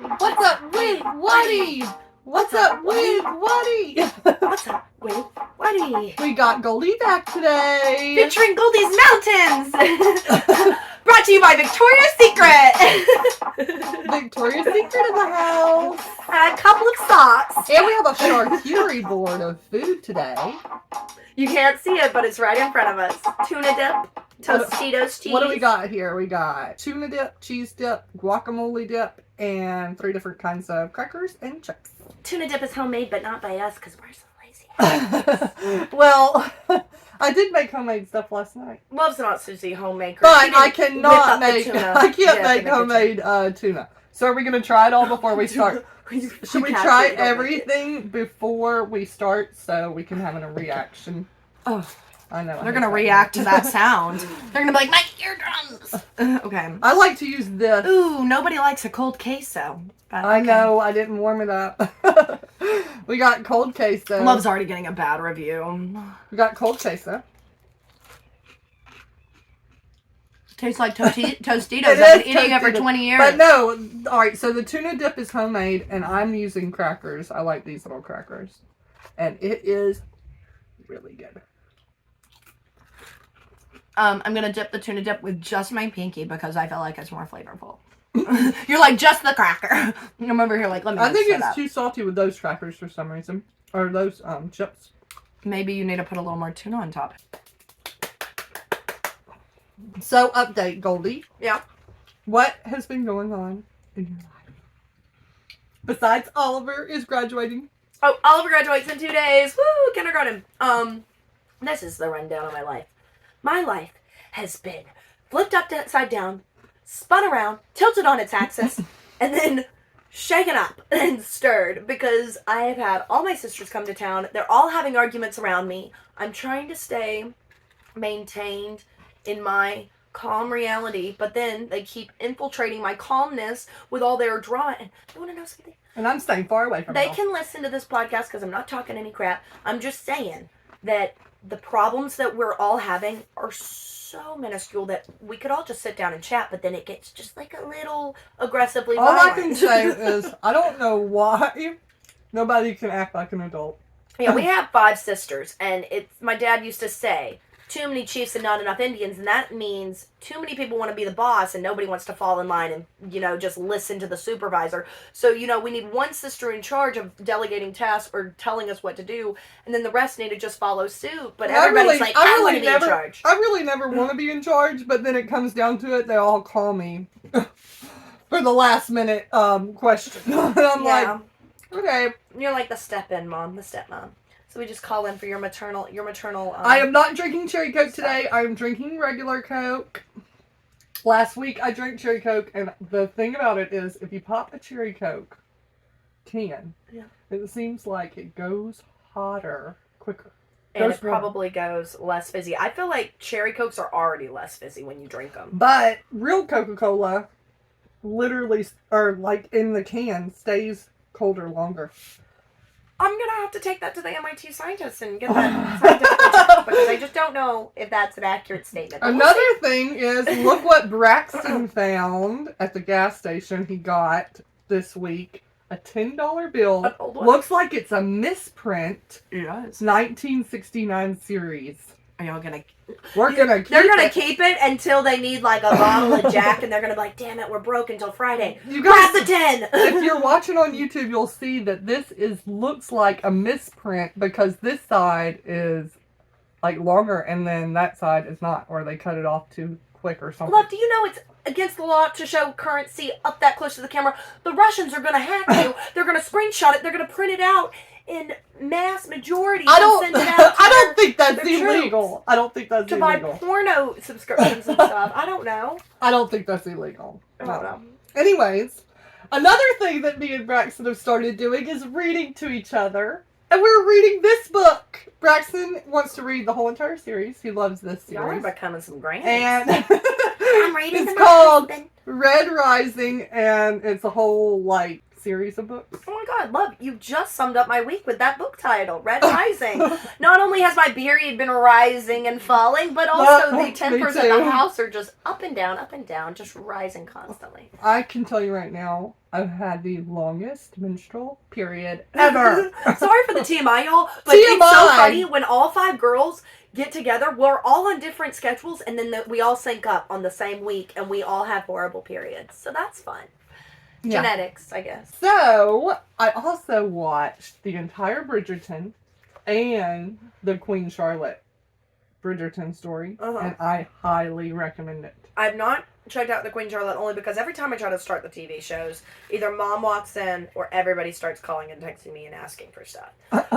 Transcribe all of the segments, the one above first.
What's up with Whatty? What's up with Whatty? What's up with Whatty? We got Goldie back today. Featuring Goldie's Mountains. Brought to you by Victoria's Secret. Victoria's Secret in the house. A couple of socks. And we have a charcuterie board of food today. You can't see it, but it's right in front of us. Tuna dip, Tostitos cheese. What do we got here? We got tuna dip, cheese dip, guacamole dip, and 3 different kinds of crackers and chips. Tuna dip is homemade, but not by us because we're so lazy. Well, I did make homemade stuff last night. Love's not Susie homemaker. But I cannot make, I can't make homemade tuna. So are we going to try it all before we start? Should we try everything before we start so we can have a reaction? Oh, I know. They're going to react to that sound. They're going to be like, my eardrums. Okay. I like to use this. Ooh, nobody likes a cold queso. I know. I didn't warm it up. We got cold queso. Love's already getting a bad review. We got cold queso. Tastes like Tostitos. I've been eating it for 20 years. But no, alright, so the tuna dip is homemade, and I'm using crackers. I like these little crackers. And it is really good. I'm going to dip the tuna dip with just my pinky because I feel like it's more flavorful. You're like, just the cracker. I'm over here like, let me I think it's too salty with those crackers for some reason. Or those chips. Maybe you need to put a little more tuna on top. So, update, Goldie. Yeah. What has been going on in your life? Besides Oliver is graduating. Oh, Oliver graduates in 2 days. Woo, kindergarten. This is the rundown of my life. My life has been flipped upside down, spun around, tilted on its axis, and then shaken up and stirred because I have had all my sisters come to town. They're all having arguments around me. I'm trying to stay maintained in my calm reality, but then they keep infiltrating my calmness with all their drama. And you want to know something? And I'm staying far away from They can listen to this podcast because I'm not talking any crap. I'm just saying that the problems that we're all having are so minuscule that we could all just sit down and chat, but then it gets just like a little aggressively violent. All I can say is, I don't know why nobody can act like an adult. Yeah, we have 5 sisters, and my dad used to say, too many chiefs and not enough Indians, and that means too many people want to be the boss and nobody wants to fall in line and, just listen to the supervisor. So, we need one sister in charge of delegating tasks or telling us what to do, and then the rest need to just follow suit. But everybody's I want to be in charge. I really never want to be in charge, but then it comes down to it, they all call me for the last minute question. And I'm like, okay. You're like the step-in mom, the stepmom. So we just call in for your maternal. I am not drinking cherry Coke today. I am drinking regular Coke. Last week I drank cherry Coke, and the thing about it is, if you pop a cherry Coke can, it seems like it goes hotter quicker. And it probably goes less fizzy. I feel like cherry Cokes are already less fizzy when you drink them. But real Coca-Cola, literally, or like in the can, stays colder longer. I'm going to have to take that to the MIT scientists and get that scientific because I just don't know if that's an accurate statement. Another thing is, look what Braxton found at the gas station he got this week. A $10 bill. Looks like it's a misprint. Yes. 1969 series. Are y'all going to... They're going to keep it until they need like a bottle of Jack, and they're going to be like, damn it, we're broke until Friday. You guys, grab the 10! If you're watching on YouTube, you'll see that this looks like a misprint because this side is like longer and then that side is not, or they cut it off too quick or something. Love, do you know it's against the law to show currency up that close to the camera? The Russians are going to hack you. They're going to screenshot it. They're going to print it out in mass majority. I don't think that's illegal. I don't think that's illegal. To buy porno subscriptions and stuff. I don't know. I don't think that's illegal. I don't know. Anyways, another thing that me and Braxton have started doing is reading to each other. And we're reading this book. Braxton wants to read the whole entire series. He loves this series. Y'all are becoming some grannies. And I'm reading it's called Red Rising, and it's a whole, series of books. Oh my God, love, you just summed up my week with that book title, Red Rising. Not only has my period been rising and falling, but also the tempers in the house are just up and down, just rising constantly. I can tell you right now, I've had the longest menstrual period ever. Sorry for the TMI, y'all, but TMI. It's so funny when all 5 girls get together. We're all on different schedules, and then we all sync up on the same week, and we all have horrible periods. So that's fun. Yeah. Genetics, I guess. So, I also watched the entire Bridgerton and the Queen Charlotte Bridgerton story, and I highly recommend it. I've not checked out the Queen Charlotte only because every time I try to start the TV shows, either mom walks in or everybody starts calling and texting me and asking for stuff.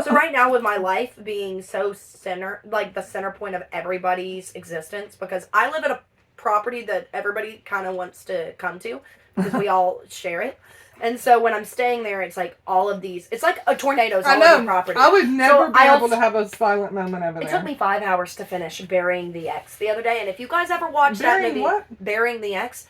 So right now, with my life being so the center point of everybody's existence, because I live at a property that everybody kind of wants to come to because we all share it. And so when I'm staying there, it's like all of these. It's like a tornadoes all over the property. I would never be able to have a silent moment over there. It took me 5 hours to finish Burying the Ex the other day. And if you guys ever watched that movie, Burying the Ex,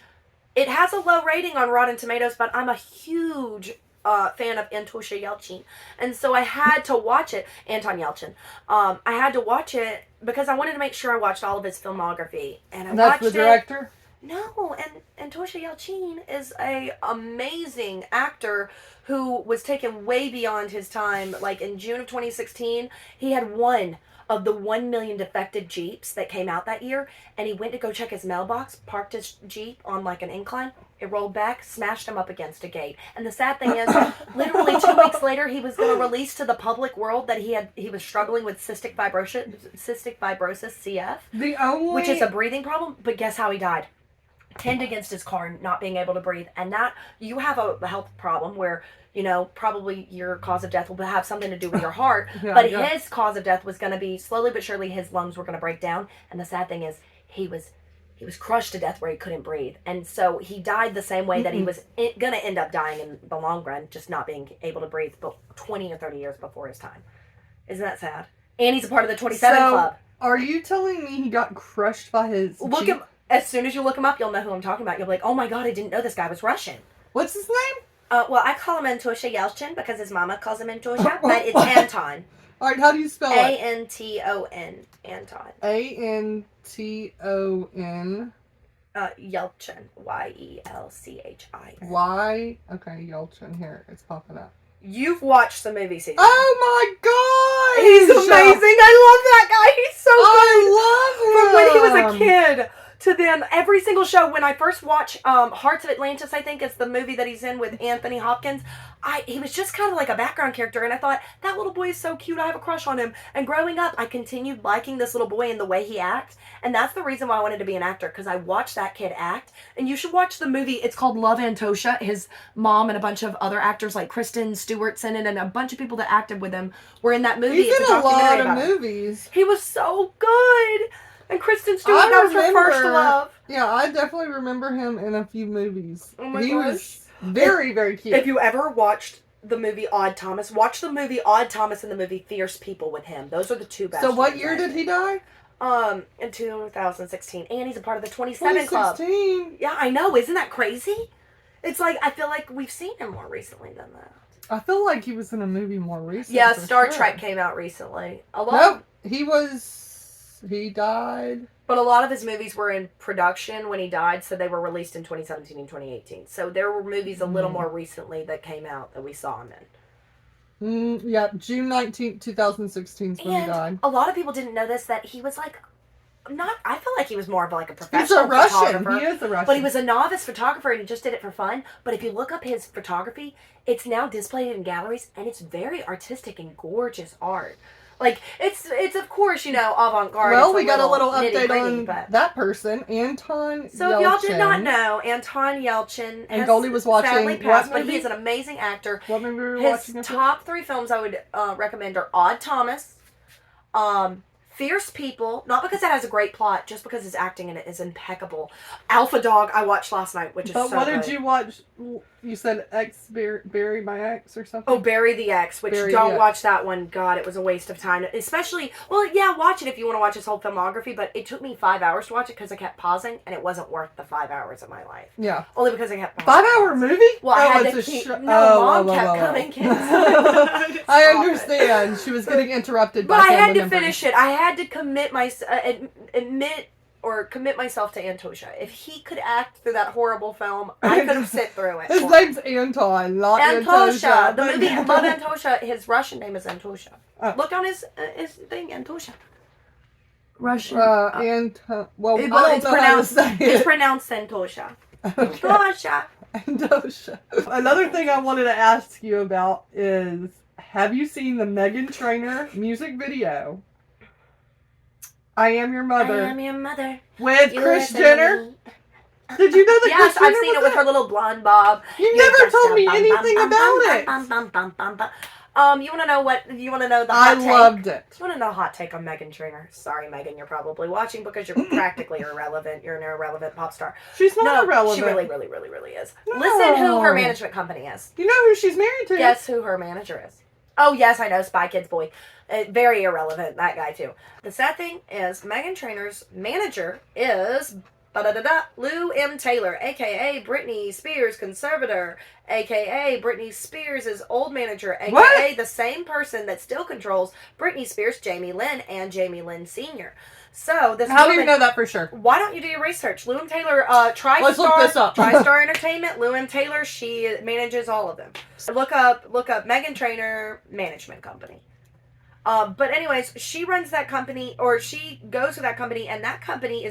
it has a low rating on Rotten Tomatoes, but I'm a huge fan of Antosha Yelchin. And so I had to watch it. Anton Yelchin. I had to watch it because I wanted to make sure I watched all of his filmography. And that's the director? No, and Antosha Yelchin is a amazing actor who was taken way beyond his time. Like in June of 2016, he had one of the 1 million defected Jeeps that came out that year, and he went to go check his mailbox, parked his Jeep on like an incline, it rolled back, smashed him up against a gate. And the sad thing is, literally 2 weeks later, he was going to release to the public world that he was struggling with cystic fibrosis, CF, which is a breathing problem. But guess how he died? Pinned against his car, not being able to breathe. And that, you have a health problem where, you know, probably your cause of death will have something to do with your heart. His cause of death was going to be, slowly but surely, his lungs were going to break down. And the sad thing is, he was crushed to death where he couldn't breathe. And so he died the same way that he was going to end up dying in the long run, just not being able to breathe, but 20 or 30 years before his time. Isn't that sad? And he's a part of the 27 Club. Are you telling me he got crushed by his Jeep? As soon as you look him up, you'll know who I'm talking about. You'll be like, oh my God, I didn't know this guy was Russian. What's his name? Well, I call him Antosha Yelchin because his mama calls him Antosha, but it's Anton. All right, how do you spell it? Anton. Anton. Anton. Yelchin. Yelchin. Okay, Yelchin. Here, it's popping up. You've watched the movie season. Oh my God! He's amazing. I love that guy. He's so good. I love him. From when he was a kid to then every single show. When I first watched Hearts of Atlantis, I think it's the movie that he's in with Anthony Hopkins. He was just kind of like a background character, and I thought, that little boy is so cute. I have a crush on him. And growing up, I continued liking this little boy and the way he acts. And that's the reason why I wanted to be an actor, because I watched that kid act. And you should watch the movie. It's called Love, Antosha. His mom and a bunch of other actors like Kristen Stewart's in it, and a bunch of people that acted with him were in that movie. He's in a lot of movies. He was so good. And Kristen Stewart, that was her first love. Yeah, I definitely remember him in a few movies. Oh my gosh. Was very, very cute. If you ever watched the movie Odd Thomas, watch the movie Odd Thomas and the movie Fierce People with him. Those are the two best. So what year did he die? In 2016. And he's a part of the 27 Club. 2016? Yeah, I know. Isn't that crazy? It's like, I feel like we've seen him more recently than that. I feel like he was in a movie more recently. Yeah, Star Trek came out recently. He died. But a lot of his movies were in production when he died, so they were released in 2017 and 2018. So there were movies a little more recently that came out that we saw him in. Yeah, June 19th, 2016 is when he died. A lot of people didn't know this, that he was like, I feel like he was more of like a professional photographer. He is a Russian. But he was a novice photographer and he just did it for fun. But if you look up his photography, it's now displayed in galleries and it's very artistic and gorgeous art. Like, it's of course, avant-garde. Well, we got a little update on that person, Anton Yelchin. So if y'all did not know, Anton Yelchin and Goldie was watching sadly passed, but he's an amazing actor. What movie were we watching? His top 3 films I would recommend are Odd Thomas, Fierce People, not because it has a great plot, just because his acting in it is impeccable. Alpha Dog, I watched last night, which is so good. But what did you watch? You said Bury My Ex or something? Oh, Bury the Ex, which don't watch that one. God, it was a waste of time. Especially, well, yeah, watch it if you want to watch his whole filmography, but it took me 5 hours to watch it because I kept pausing, and it wasn't worth the 5 hours of my life. Yeah. Only because I kept pausing. 5-hour movie? Well, I had to keep... Mom kept coming in. I understand. She was getting interrupted by But I had to members. finish it. I had to commit myself to Antosha. If he could act through that horrible film, I could have sit through it. His name's Anton, not Antosha. The movie Love Antosha, his Russian name is Antosha. Look on his thing, Antosha. Russian. Well, I don't know how to say it. It's pronounced Antosha. Okay. Antosha. Antosha. Another thing I wanted to ask you about is, have you seen the Meghan Trainor music video? I Am Your Mother. I am your mother. With Kris Jenner. Did you know that? Yes, Kris Jenner I've seen it with her little blonde bob. You never told me anything about it. You want to know what? You want to know the I hot take? loved it. You want to know a hot take on Meghan Trainor? Sorry, Megan, you're probably watching because you're practically irrelevant. You're an irrelevant pop star. She's not irrelevant. She really, really, really, really is. No. Listen who her management company is. You know who she's married to? Guess who her manager is. Oh, yes, I know. Spy Kids boy. Very irrelevant, that guy, too. The sad thing is, Meghan Trainor's manager is Lou M. Taylor, a.k.a. Britney Spears' conservator, a.k.a. Britney Spears' old manager, a.k.a. the same person that still controls Britney Spears, Jamie Lynn, and Jamie Lynn Sr. So, this How do you know that for sure? Why don't you do your research? Lou M. Taylor, Let's look this up. TriStar Entertainment, Lou M. Taylor, she manages all of them. So look up Meghan Trainor Management Company. But anyways, she runs that company, or she goes to that company, and that company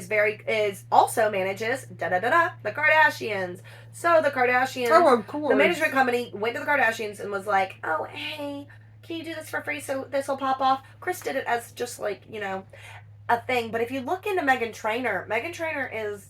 also manages the Kardashians. So the Kardashians, of course. The management company went to the Kardashians and was like, "Oh, hey, can you do this for free so this will pop off?" Kris did it as just like, a thing. But if you look into Meghan Trainor is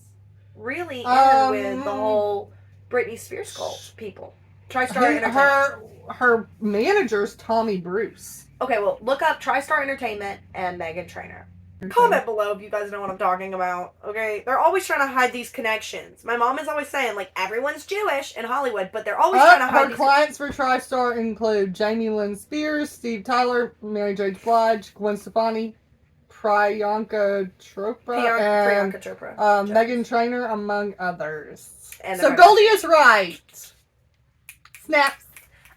really in with the whole Britney Spears cult people. TriStar Entertainment. Her manager's Tommy Bruce. Okay, well, look up TriStar Entertainment and Meghan Trainor. Comment below if you guys know what I'm talking about, okay? They're always trying to hide these connections. My mom is always saying, like, everyone's Jewish in Hollywood, but they're always trying to hide her clients for TriStar include Jamie Lynn Spears, Steve Tyler, Mary J. Blige, Gwen Stefani, Priyanka Chopra, and Meghan Trainor, among others. So Goldie is right. Snaps.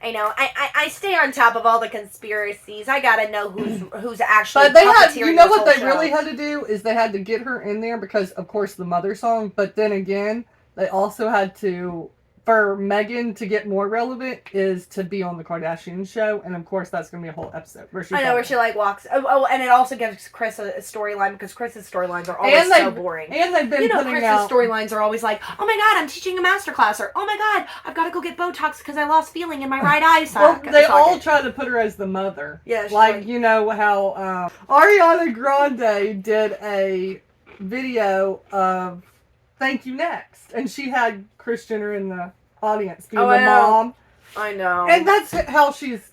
I know. I stay on top of all the conspiracies. I gotta know who's actually. But they had, what they show. really had to do is they had to get her in there because, of course, the mother song. But then again, they also had to, for Meghan to get more relevant, is to be on the Kardashian show, and of course, that's gonna be a whole episode where she. Where she like walks. Oh, and it also gives Kris a storyline because Kris's storylines are always so boring. And they've been putting Kris's out storylines are always like, "Oh my God, I'm teaching a masterclass," or "Oh my God, I've got to go get Botox because I lost feeling in my right eye." Well, they all try to put her as the mother. Yeah, like you know how Ariana Grande did a video of "Thank You Next," and she had Kris Jenner in the audience being the mom. I know. And that's how she's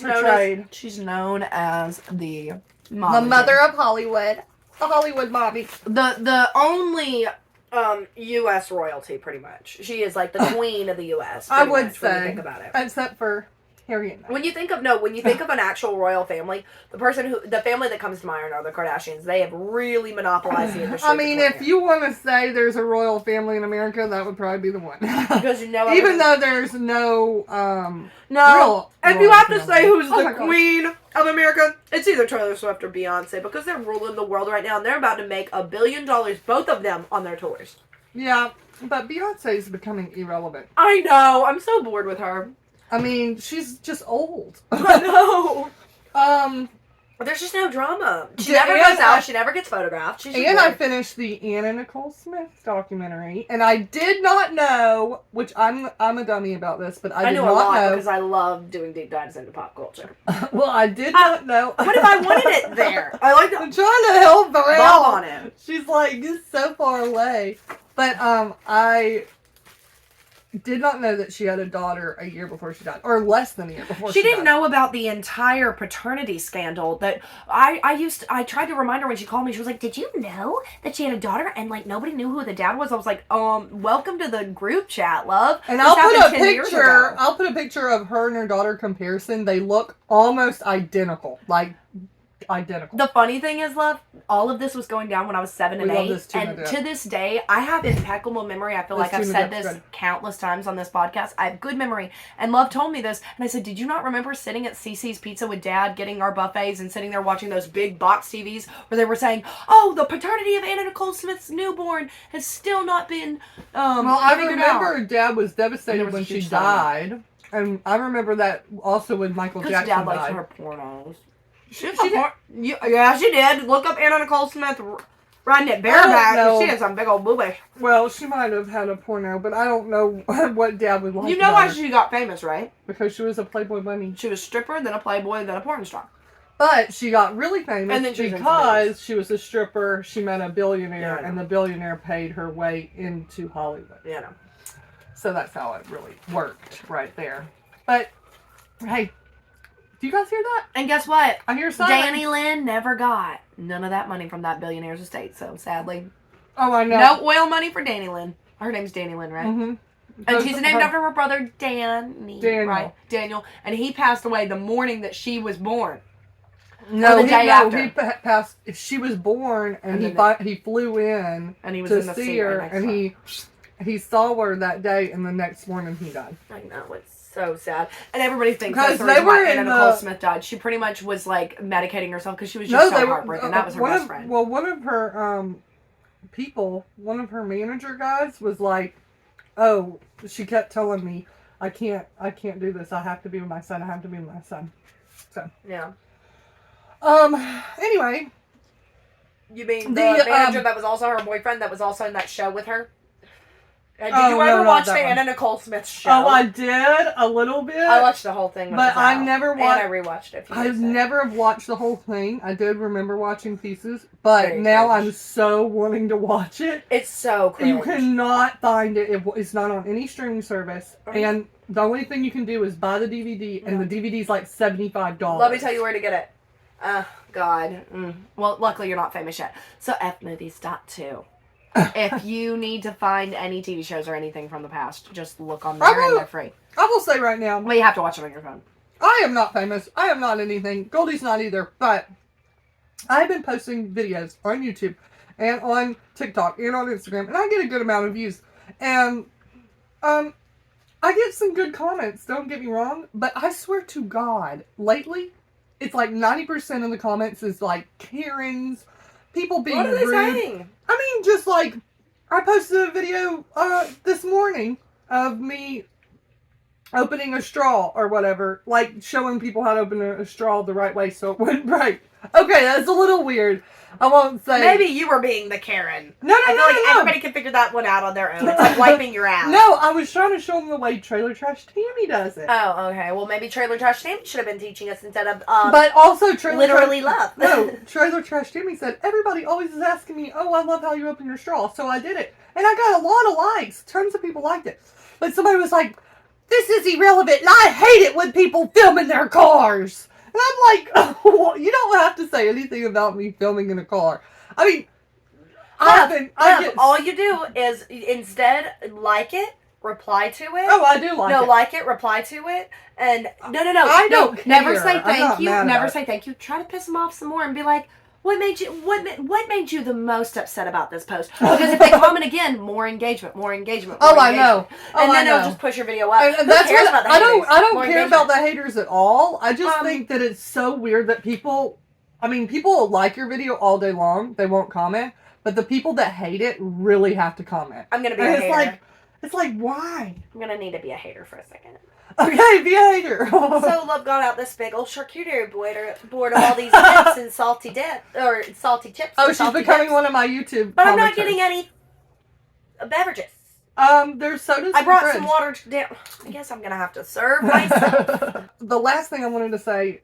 portrayed. She's known as the mom. The mother of Hollywood. The Hollywood mommy. The only U.S. royalty, pretty much. She is like the queen of the U.S. I would say. When you think about it. Except for Harry and Meghan. When you think of an actual royal family, the family that comes to mind are the Kardashians. They have really monopolized the industry. I mean, if you want to say there's a royal family in America, that would probably be the one. Because even though there's no if you have to say who's the queen of America, it's either Taylor Swift or Beyonce because they're ruling the world right now and they're about to make $1 billion, both of them, on their tours. Yeah, but Beyonce's becoming irrelevant. I know. I'm so bored with her. I mean, she's just old. I know. There's just no drama. She never goes out. She never gets photographed. I finished the Anna Nicole Smith documentary, and I did not know, which I'm a dummy about this, but I did not know. I know a lot because I love doing deep dives into pop culture. Well, I did not know. What if I wanted it there? I'm trying to help her out on it. She's like just so far away, but I did not know that she had a daughter a year before she died, or less than a year before She didn't died. know about the entire paternity scandal that I tried to remind her when she called me. She was like, "Did you know that she had a daughter?" And like nobody knew who the dad was. I was like, welcome to the group chat, love. And This I'll put happened a 10 years picture. ago. I'll put a picture of her and her daughter comparison. They look almost identical, like identical. The funny thing is, love, all of this was going down when I was 7 and We love 8. this tuna And dip. to this day, I have impeccable memory. I feel This like I've tuna said dip's this good. countless times on this podcast. I have good memory. And Love told me this. And I said, did you not remember sitting at CC's Pizza with Dad, getting our buffets, and sitting there watching those big box TVs where they were saying, oh, the paternity of Anna Nicole Smith's newborn has still not been Well, I figured remember out. Dad was And there devastated was a when she huge died. And I remember that also when Michael Because Jackson Dad likes died. her pornos. She did. Yeah, she did. Look up Anna Nicole Smith riding it bareback. know. She had some big old boobies. Well, she might have had a porno, but I don't know what Dad would like. You know about why her. she got famous, right? Because she was a Playboy bunny. She was a stripper, then a playboy, then a porn star. But she got really famous And then she was in because she was a stripper. She met a billionaire, Yeah. and the billionaire paid her way into Hollywood. You know. So that's how it really worked right there. But, hey, do you guys hear that? And guess what? I hear silence. Danny Lynn never got none of that money from that billionaire's estate, so sadly. Oh, I know. No oil money for Danny Lynn. Her name's Danny Lynn, right? Mm-hmm. And she's named after her brother, Danny. Daniel. Right? Daniel. And he passed away the morning that she was born. No, Or the day after. he passed. She was born, and he flew in And he was to in the see seat her, right next and to he saw her that day, and the next morning he died. I know, it's so sad. And everybody thinks Because that's the they reason why were Anna in Nicole the- Smith died. She pretty much was like medicating herself because she was just so heartbroken. That was her best friend. Well, one of her one of her manager guys was like, "Oh, she kept telling me, I can't do this. I have to be with my son. I have to be with my son." So Yeah. Anyway, You mean The, the manager that was also her boyfriend that was also in that show with her? Did Oh, you no, ever not watch the that one. Anna Nicole Smith show? oh, I did a little bit. I watched the whole thing, when But it was I out. never And watched- I rewatched it. I've never have watched the whole thing. I did remember watching pieces, but Very now cringe. I'm so wanting to watch it. It's so cringe. You cannot find it. It's not on any streaming service. Right. And the only thing you can do is buy the DVD, and the DVD's like $75. Let me tell you where to get it. God. Well, luckily you're not famous yet. So fmovies.2. If you need to find any TV shows or anything from the past, just look on there and they're free. I will say right now, Well, you have to watch it on your phone. I am not famous. I am not anything. Goldie's not either. But I've been posting videos on YouTube and on TikTok and on Instagram, and I get a good amount of views. And I get some good comments, don't get me wrong, but I swear to God, lately, it's like 90% of the comments is like Karens, people being What are they rude. saying? I mean, just like, I posted a video this morning of me opening a straw or whatever, like showing people how to open a straw the right way so it wouldn't break. Okay, that's a little weird. I won't say. Maybe you were being the Karen. No, I feel like everybody can figure that one out on their own. It's like wiping your ass. No, I was trying to show them the way Trailer Trash Tammy does it. Oh, okay. Well, maybe Trailer Trash Tammy should have been teaching us instead of but also Trailer literally love. No, Trailer Trash Tammy said, everybody always is asking me, oh, I love how you open your straw. So I did it. And I got a lot of likes. Tons of people liked it. But somebody was like, this is irrelevant. And I hate it when people film in their cars. And I'm like, oh, you don't have to say anything about me filming in a car. I mean, all you do is instead like it, reply to it. Oh, I do like it. Like it, reply to it, and no. I don't care. Never say I'm thank not you. mad Never about say thank you. Try to piss them off some more and be like, what made you the most upset about this post? Because if they comment again, more engagement, more engagement. More I engagement. know. And then I know. it'll just push your video up. And Who that's cares what about the I don't. haters? I don't More care engagement. about the haters at all. I just think that it's so weird that people. I mean, people will like your video all day long. They won't comment, but the people that hate it really have to comment. I'm gonna be And a hater. It's like why? I'm gonna need to be a hater for a second. Okay, be a hater. So Love got out this big old charcuterie board of all these dips and salty chips. Oh, and she's salty becoming dips. one of my YouTube. But I'm not commenters. getting any beverages. There's sodas. I in the brought fridge. some water down. I guess I'm gonna have to serve myself. The last thing I wanted to say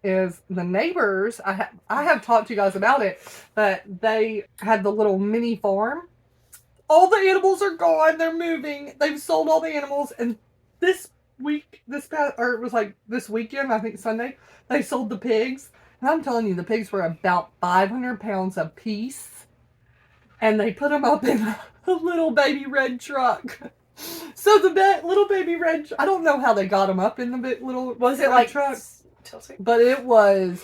is the neighbors. I have talked to you guys about it, but they had the little mini farm, all the animals are gone. They're moving. They've sold all the animals. And this weekend, this weekend, I think Sunday, they sold the pigs. And I'm telling you, the pigs were about 500 pounds a piece. And they put them up in a little baby red truck. So the little baby red, I don't know how they got them up in the little Was it red like truck. tilting? But it was,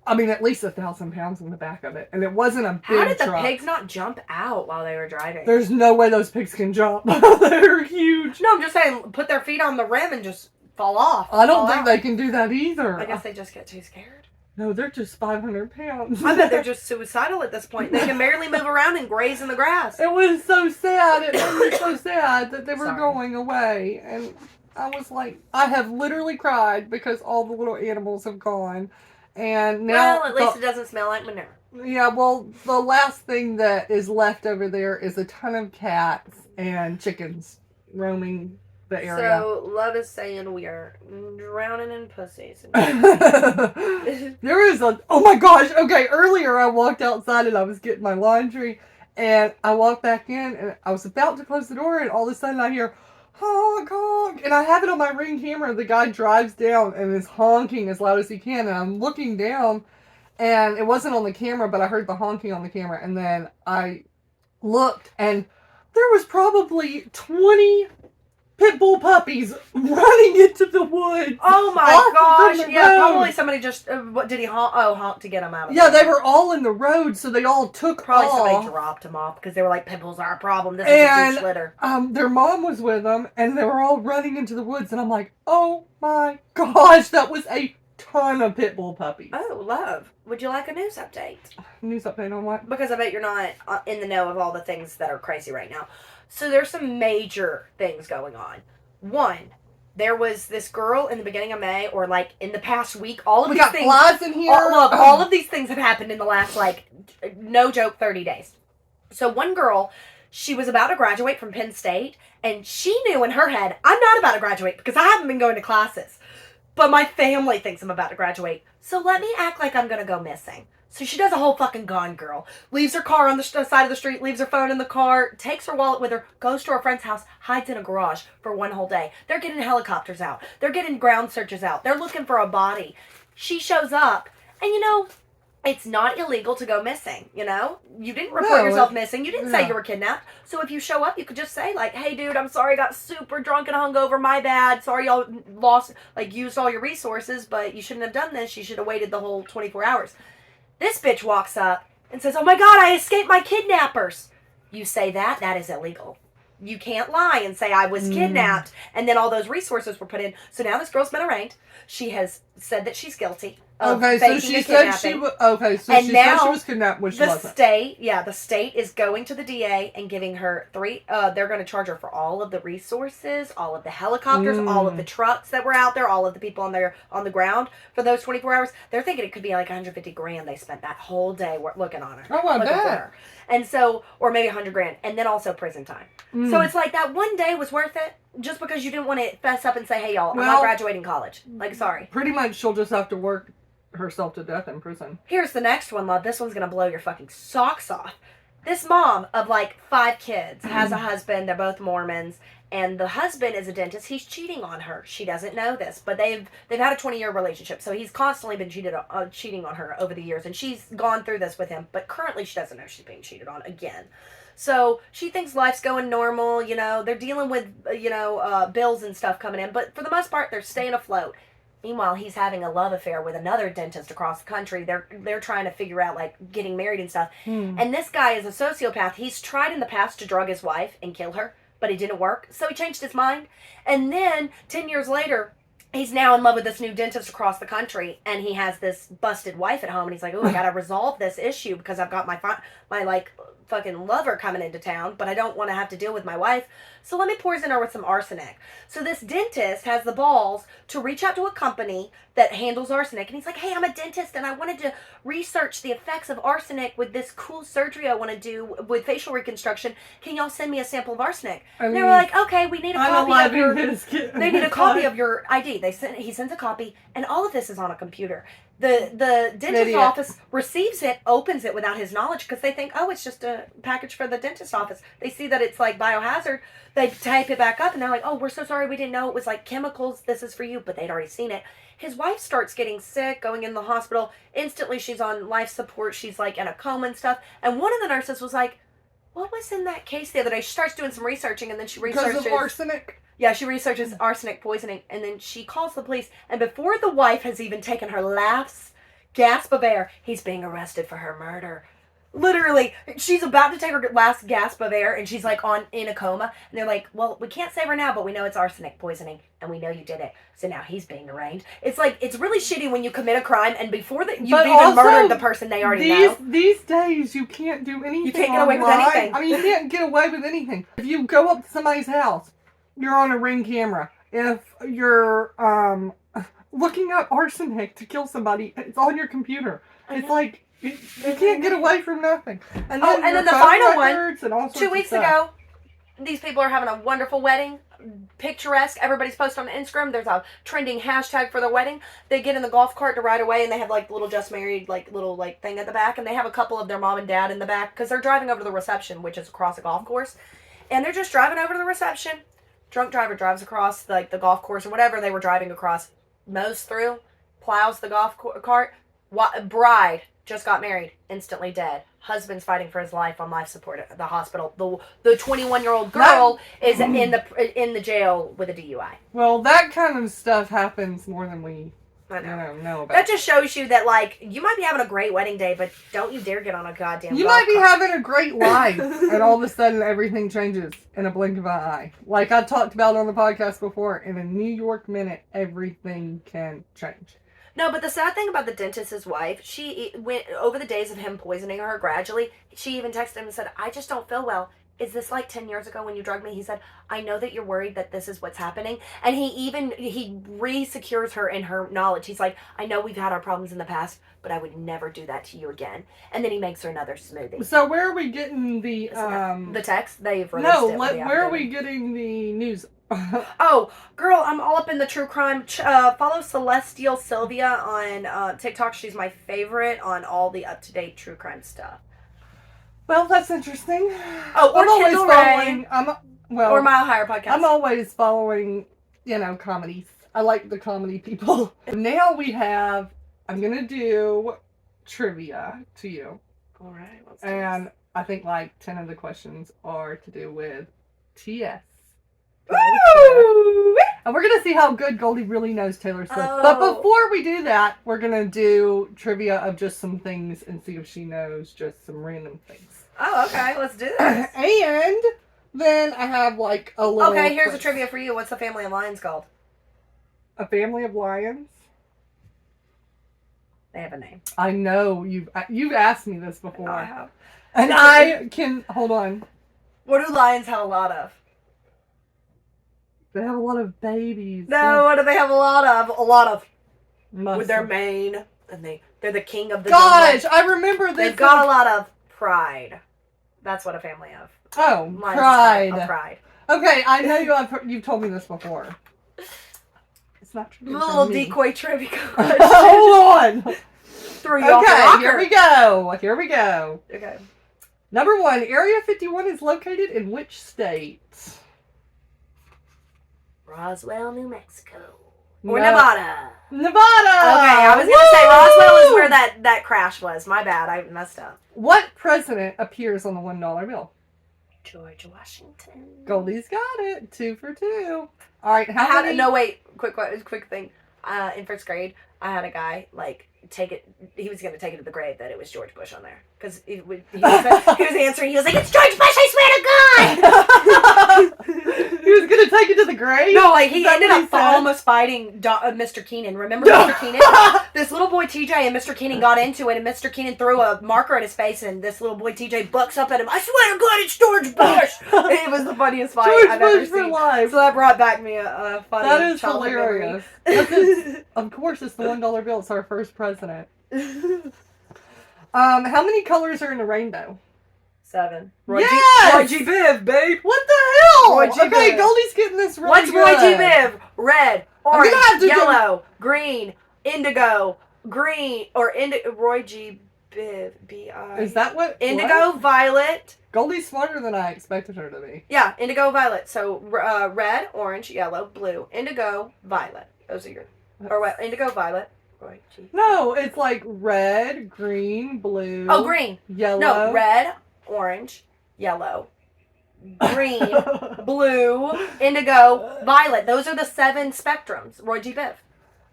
I mean, at least 1,000 pounds in the back of it. And it wasn't a big How did the truck. pigs not jump out while they were driving? There's no way those pigs can jump. They're huge. No, I'm just saying, put their feet on the rim and just fall off. I don't think they can do that either. I guess they just get too scared. No, they're just 500 pounds. I bet they're just suicidal at this point. They can barely move around and graze in the grass. It was so sad. It made me so sad that they were Sorry. going away. And I was like, I have literally cried because all the little animals have gone. And now... Well, at least it doesn't smell like manure. Yeah, well, the last thing that is left over there is a ton of cats and chickens roaming the area. So, Love is saying we are drowning in pussies. There is oh my gosh, okay, earlier I walked outside and I was getting my laundry and I walked back in and I was about to close the door and all of a sudden I hear honk, honk, and I have it on my Ring camera. The guy drives down and is honking as loud as he can, and I'm looking down and it wasn't on the camera, but I heard the honking on the camera, and then I looked and there was probably 20 pit bull puppies running into the woods. Oh my from gosh! the Yeah, road. probably somebody just. What did he honk? Oh, honk to get them out of Yeah, there. they were all in the road, so they all took Probably off. somebody dropped them off because they were like, pit bulls are a problem. This is a douche litter. Their mom was with them, and they were all running into the woods, and I'm like, oh my gosh, that was a ton of pit bull puppies. Oh, Love, would you like a news update? News update on what? Because I bet you're not in the know of all the things that are crazy right now. So there's some major things going on. One, there was this girl in the beginning of May, or like in the past week, all of We these got things. flies in here. All of these things have happened in the last, like, no joke, 30 days. So one girl, she was about to graduate from Penn State, and she knew in her head, I'm not about to graduate because I haven't been going to classes. But my family thinks I'm about to graduate. So let me act like I'm going to go missing. So she does a whole fucking Gone Girl. Leaves her car on the side of the street, leaves her phone in the car, takes her wallet with her, goes to her friend's house, hides in a garage for one whole day. They're getting helicopters out. They're getting ground searches out. They're looking for a body. She shows up, and you know, it's not illegal to go missing, you know? You didn't report yourself missing. You didn't say you were kidnapped. So if you show up, you could just say, like, hey, dude, I'm sorry I got super drunk and hungover. My bad. Sorry y'all used all your resources, but you shouldn't have done this. You should have waited the whole 24 hours. This bitch walks up and says, oh my God, I escaped my kidnappers. You say that is illegal. You can't lie and say I was kidnapped and then all those resources were put in. So now this girl's been arraigned. She has said that she's guilty of faking she a said she kidnapping. was. Okay, so And she now said she was kidnapped, which The wasn't. state is going to the DA and giving her they're going to charge her for all of the resources, all of the helicopters, all of the trucks that were out there, all of the people on the ground for those 24 hours. They're thinking it could be like 150 grand they spent that whole day looking on her. Oh, I looking for bet. her. And so, or maybe 100 grand, and then also prison time. So it's like that one day was worth it just because you didn't want to fess up and say, hey y'all, I'm not graduating college. Like, sorry. Pretty much she'll just have to work herself to death in prison. Here's the next one, Love. This one's going to blow your fucking socks off. This mom of like 5 kids has a husband. They're both Mormons. And the husband is a dentist. He's cheating on her. She doesn't know this, but they've had a 20-year relationship. So he's constantly been cheating on her over the years. And she's gone through this with him. But currently she doesn't know she's being cheated on again. So she thinks life's going normal. You know, they're dealing with, bills and stuff coming in. But for the most part, they're staying afloat. Meanwhile, he's having a love affair with another dentist across the country. They're trying to figure out, like, getting married and stuff. And this guy is a sociopath. He's tried in the past to drug his wife and kill her, but it didn't work. So he changed his mind. And then, 10 years later, he's now in love with this new dentist across the country, and he has this busted wife at home, and he's like, oh, I gotta resolve this issue because I've got my fucking lover coming into town, but I don't want to have to deal with my wife. So let me poison her with some arsenic. So this dentist has the balls to reach out to a company that handles arsenic. And he's like, hey, I'm a dentist and I wanted to research the effects of arsenic with this cool surgery I want to do with facial reconstruction. Can y'all send me a sample of arsenic? And they were like, okay, we need a copy of your... They need a copy of your ID. He sends a copy, and all of this is on a computer. The dentist's Idiot. office receives it, opens it without his knowledge because they think, oh, it's just a package for the dentist's office. They see that it's like biohazard. They type it back up and they're like, oh, we're so sorry. We didn't know it was like chemicals. This is for you. But they'd already seen it. His wife starts getting sick, going in the hospital. Instantly, she's on life support. She's like in a coma and stuff. And one of the nurses was like, what was in that case the other day? She starts doing some researching and then she researches. Because of arsenic? Yeah, she researches arsenic poisoning, and then she calls the police. And before the wife has even taken her last gasp of air, he's being arrested for her murder. Literally, she's about to take her last gasp of air, and she's like in a coma. And they're like, "Well, we can't save her now, but we know it's arsenic poisoning, and we know you did it. So now he's being arraigned." It's like it's really shitty when you commit a crime, and before that you've even murdered the person they already know. These days, you can't do anything. You can't get away with anything. I mean, you can't get away with anything. If you go up to somebody's house, you're on a Ring camera. If you're looking up arsenic to kill somebody, it's on your computer. It's like you can't get away from nothing. And then the final one, and all sorts 2 weeks ago, these people are having a wonderful wedding, picturesque. Everybody's posting on Instagram. There's a trending hashtag for the wedding. They get in the golf cart to ride away, and they have like little just married little thing at the back, and they have a couple of their mom and dad in the back because they're driving over to the reception, which is across a golf course, and they're just driving over to the reception. Drunk driver drives across the golf course or whatever they were driving across, mows through, plows the golf cart. Bride just got married, instantly dead. Husband's fighting for his life on life support at the hospital. The 21-year-old girl is in the jail with a DUI. Well, that kind of stuff happens more than we know about. That just shows you that, like, you might be having a great wedding day, but don't you dare get on a goddamn You golf might be cart. having a great life, and all of a sudden everything changes in a blink of an eye. Like I talked about on the podcast before, in a New York minute, everything can change. No, but the sad thing about the dentist's wife, she went over the days of him poisoning her gradually. She even texted him and said, I just don't feel well. Is this like 10 years ago when you drugged me? He said, I know that you're worried that this is what's happening. And he re-secures her in her knowledge. He's like, I know we've had our problems in the past, but I would never do that to you again. And then he makes her another smoothie. So where are we getting the text? They've released it. Where are we getting the news? Oh, girl, I'm all up in the true crime. Follow Celestial Sylvia on TikTok. She's my favorite on all the up-to-date true crime stuff. Well, that's interesting. Oh, or Kendall Ray. Or Mile Higher Podcast. I'm always following, comedies. I like the comedy people. Now I'm going to do trivia to you. All right. Let's do this. I think 10 of the questions are to do with TS. Woo! And we're going to see how good Goldie really knows Taylor Swift. Oh. But before we do that, we're going to do trivia of just some things and see if she knows just some random things. Oh, okay. Let's do this. And then I have a little... Okay, here's a trivia for you. What's the family of lions called? A family of lions? They have a name. I know. You've asked me this before. I have. And I can... Hold on. What do lions have a lot of? They have a lot of babies. No, what do they have a lot of? A lot of. Muscle. With their mane. And they're the king of the Gosh, jungle. I remember this. They've got a lot of pride. That's what a family of. Oh, Lions pride. Of pride. Okay, I know you've told me this before. It's not true. Little decoy trivia. Hold on. Through you off the rocker. Here we go. Okay. Number 1, Area 51 is located in which state? Roswell, New Mexico. Or Nevada. Nevada! Okay, I was going to say Roswell is where that crash was. My bad, I messed up. What president appears on the $1 bill? George Washington. Goldie's got it. 2 for 2. All right, quick thing. In first grade, I had a guy, he was going to take it to the grave that it was George Bush on there. Because he was answering, he was like, it's George Bush, I swear to God! He was going to take it to the grave? No, he ended up almost fighting Mr. Keenan. Remember Mr. Keenan? This little boy TJ and Mr. Keenan got into it, and Mr. Keenan threw a marker at his face, and this little boy TJ bucks up at him, I swear to God, it's George Bush! It was the funniest fight I've ever seen. For life. So that brought back me a funny That is childhood hilarious. Of course, it's the $1 bill. It's our first president. How many colors are in the rainbow? 7. Roy G. Biv, babe. What the hell? Roy G. Okay, Biv. Goldie's getting this really What's good. Roy G. Biv? Red, orange, yellow, green, indigo, green, or Roy G. Biv, B-I. Is that what? Indigo, what? violet. Goldie's smarter than I expected her to be. Yeah, indigo, violet. So red, orange, yellow, blue. Indigo, violet. Those are your... Or what? Indigo, violet. Roy G. No, it's like red, green, blue. Oh, green. Yellow. No, red, orange, yellow, green, blue, indigo, violet. Those are the 7 spectrums. Roy G. Biv.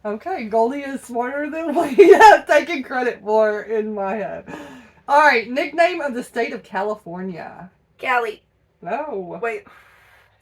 Okay, Goldie is smarter than we have taken credit for in my head. All right, nickname of the state of California. Cali. No. Wait.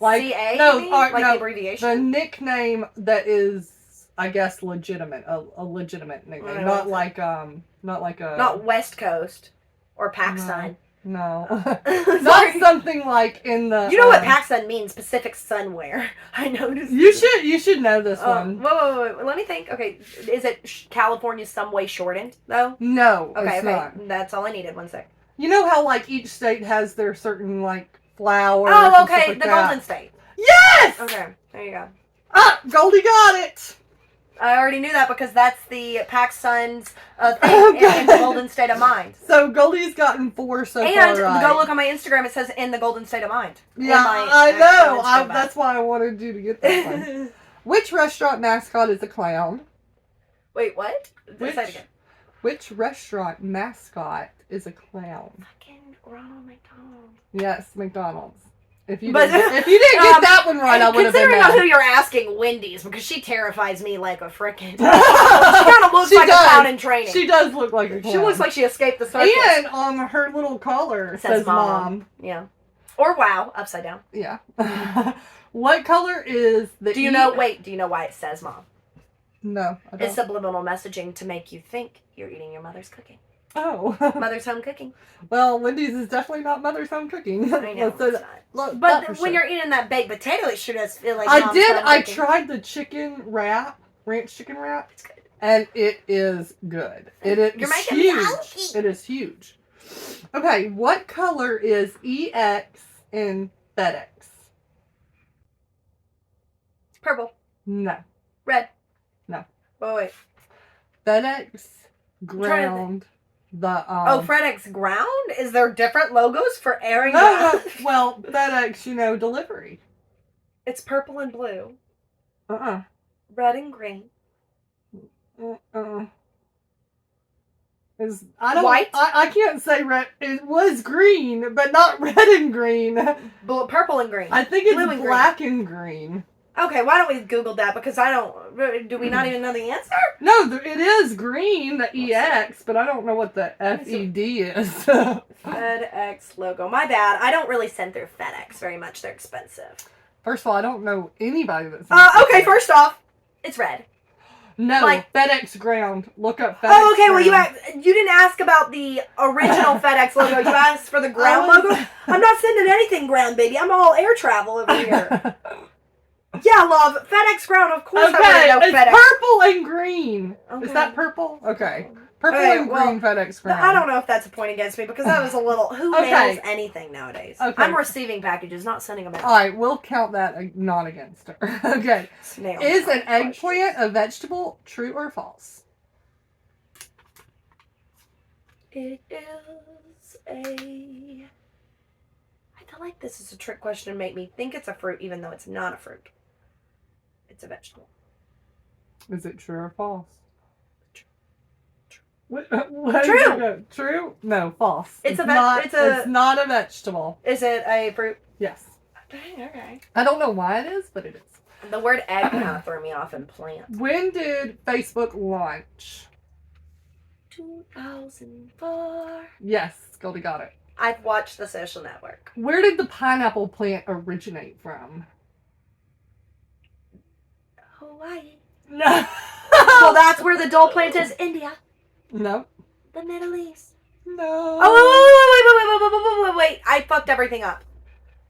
Like, CA? no, You mean? like, Like no, the abbreviation? the nickname that is, I guess, legitimate. A legitimate nickname. Right, Not what's like not a... Not West Coast or Pakistan. No. Sorry. Not something like in the... You know what Pakistan means? Pacific Sunwear. I noticed. You should know this one. Whoa. Let me think. Okay, is it California some way shortened, though? No, Okay, it's not. That's all I needed. One sec. You know how, like, each state has their certain, like, flowers Oh, and okay, stuff like the that? Golden State. Yes! Okay, there you go. Ah, Goldie got it! I already knew that because that's the Pakistan's thing in the Golden State of Mind. So Goldie's gotten 4 so And far right. go look on my Instagram. It says in the Golden State of Mind. Yeah, I know. That's why I wanted you to get that one. Which restaurant mascot is a clown? Wait, what? Which, Say it again. which restaurant mascot is a clown? Fucking Ronald McDonald. Yes, McDonald's. If you But- didn't get that one right, I would have been Considering on mad. who you're asking, Wendy's, because she terrifies me like a frickin'... she kind of looks She like does. a clown in training. She does look like a clown. She looks like she escaped the circus. And on her little collar says mom. Yeah. Or wow, upside down. Yeah. What color is the Do you know why it says mom? No, I don't. It's subliminal messaging to make you think you're eating your mother's cooking. Oh. Mother's home cooking. Well, Wendy's is definitely not mother's home cooking. I know, Let's say it's that. not. That But for when sure. you're eating that baked potato, it sure does feel like I mom's did. home I cooking. tried the chicken wrap, ranch chicken wrap, It's good. and it is good. It is You're making me huge. hungry. It is huge. Okay, what color is EX in FedEx? Purple. No. Red. No. Wait. FedEx trying to ground. The FedEx ground? Is there different logos for air and no, ground? well, FedEx, delivery. It's purple and blue. Uh-uh. Red and green. Is I don't White? I can't say red. It was green, but not red and green. Purple and green. I think it's Blue and black and green. Okay, why don't we Google that? Because I don't... Do we not even know the answer? No, it is green, the EX, but I don't know what the FED is. FedEx logo. My bad. I don't really send through FedEx very much. They're expensive. First of all, I don't know anybody that's... Okay, first off, it's red. No, like- FedEx ground. Look up FedEx Oh, okay. Well, ground. you didn't ask about the original FedEx logo. You asked for the ground I was- logo. I'm not sending anything ground, baby. I'm all air travel over here. Yeah, love. FedEx ground, of course. Okay, I would it's know FedEx. purple and green. Okay. Is that purple? Okay. Purple Okay, and well, green FedEx ground. I don't know if that's a point against me because that was a little. Who Okay. mails anything nowadays? Okay. I'm receiving packages, not sending them out. All right, we'll count that not against her. Okay. Snail Is mail an eggplant a vegetable? True or false? It is a. I feel like this is a trick question to make me think it's a fruit, even though it's not a fruit. It's a vegetable. Is it true or false? True. What True. did you go? True? No, false. It's a not. it's a- It's not a vegetable. Is it a fruit? Yes. Dang, okay. I don't know why it is, but it is. The word egg kind of threw me off in plant. When did Facebook launch? 2004. Yes, Goldie got it. I've watched The Social Network. Where did the pineapple plant originate from? Hawaii. No. Well, that's where the dole plant is. India. No. The Middle East. No. Oh, wait. I fucked everything up.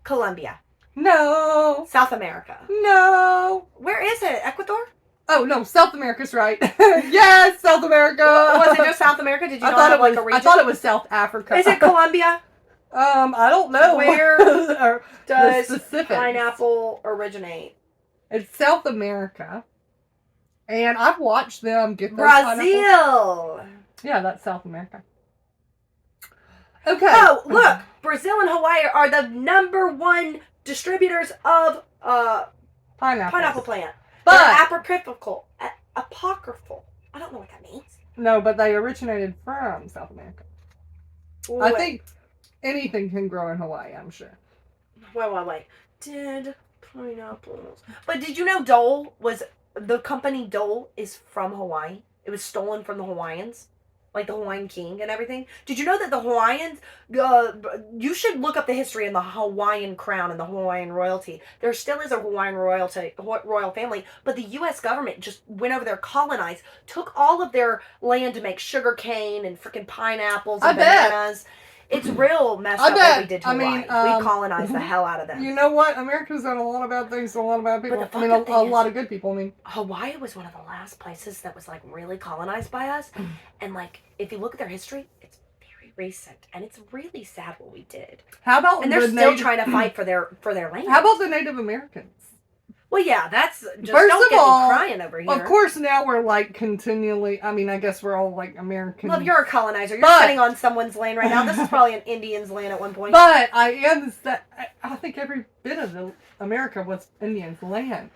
Colombia. No. South America. No. Where is it? Ecuador? Oh, no. South America's right. Yes, South America. Was it just South America? Did you not have like a region? I thought it was South Africa. Is it Colombia? I don't know. Where Or Does the specifics. pineapple originate? It's South America. And I've watched them get those pineapples. Brazil. Yeah, that's South America. Okay. Oh, look. Brazil and Hawaii are the #1 distributors of pineapple plant. But they're apocryphal. Apocryphal. I don't know what that means. No, but they originated from South America. I think anything can grow in Hawaii, I'm sure. Wait. Did pineapples. But did you know Dole was... The company Dole is from Hawaii. It was stolen from the Hawaiians. Like the Hawaiian king and everything. Did you know that the Hawaiians... you should look up the history in the Hawaiian crown and the Hawaiian royalty. There still is a Hawaiian royal family. But the U.S. government just went over there, colonized, took all of their land to make sugar cane and freaking pineapples and bananas. It's real messed up what we did to Hawaii. We colonized the hell out of them. You know what? America's done a lot of bad things to a lot of bad people. But a lot of good people. Hawaii was one of the last places that was like really colonized by us. And like, if you look at their history, it's very recent. And it's really sad what we did. How about... And they're still trying to fight for their land. How about the Native Americans? Well, yeah, that's just... First don't of get all, me crying over here. Of course, now we're like continually... I mean, I guess we're all like American. Well, you're a colonizer. You're sitting on someone's land right now. This is probably an Indian's land at one point. But I think every bit of America was Indians' land.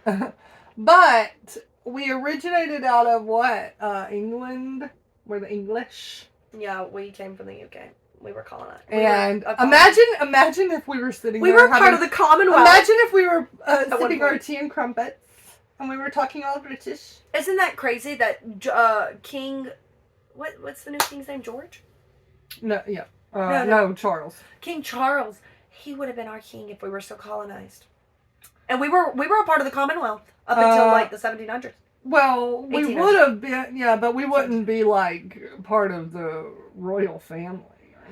But we originated out of what? England? We're the English. Yeah, we came from the UK. We were colonized. And imagine if we were sitting there. We were part of the Commonwealth. Imagine if we were sipping our tea and crumpets and we were talking all British. Isn't that crazy that King... What's the new king's name? George? No, yeah. No, Charles. King Charles. He would have been our king if we were still colonized. And we were a part of the Commonwealth up until like the 1700s. Well, we would have been, yeah, but we wouldn't be like part of the royal family.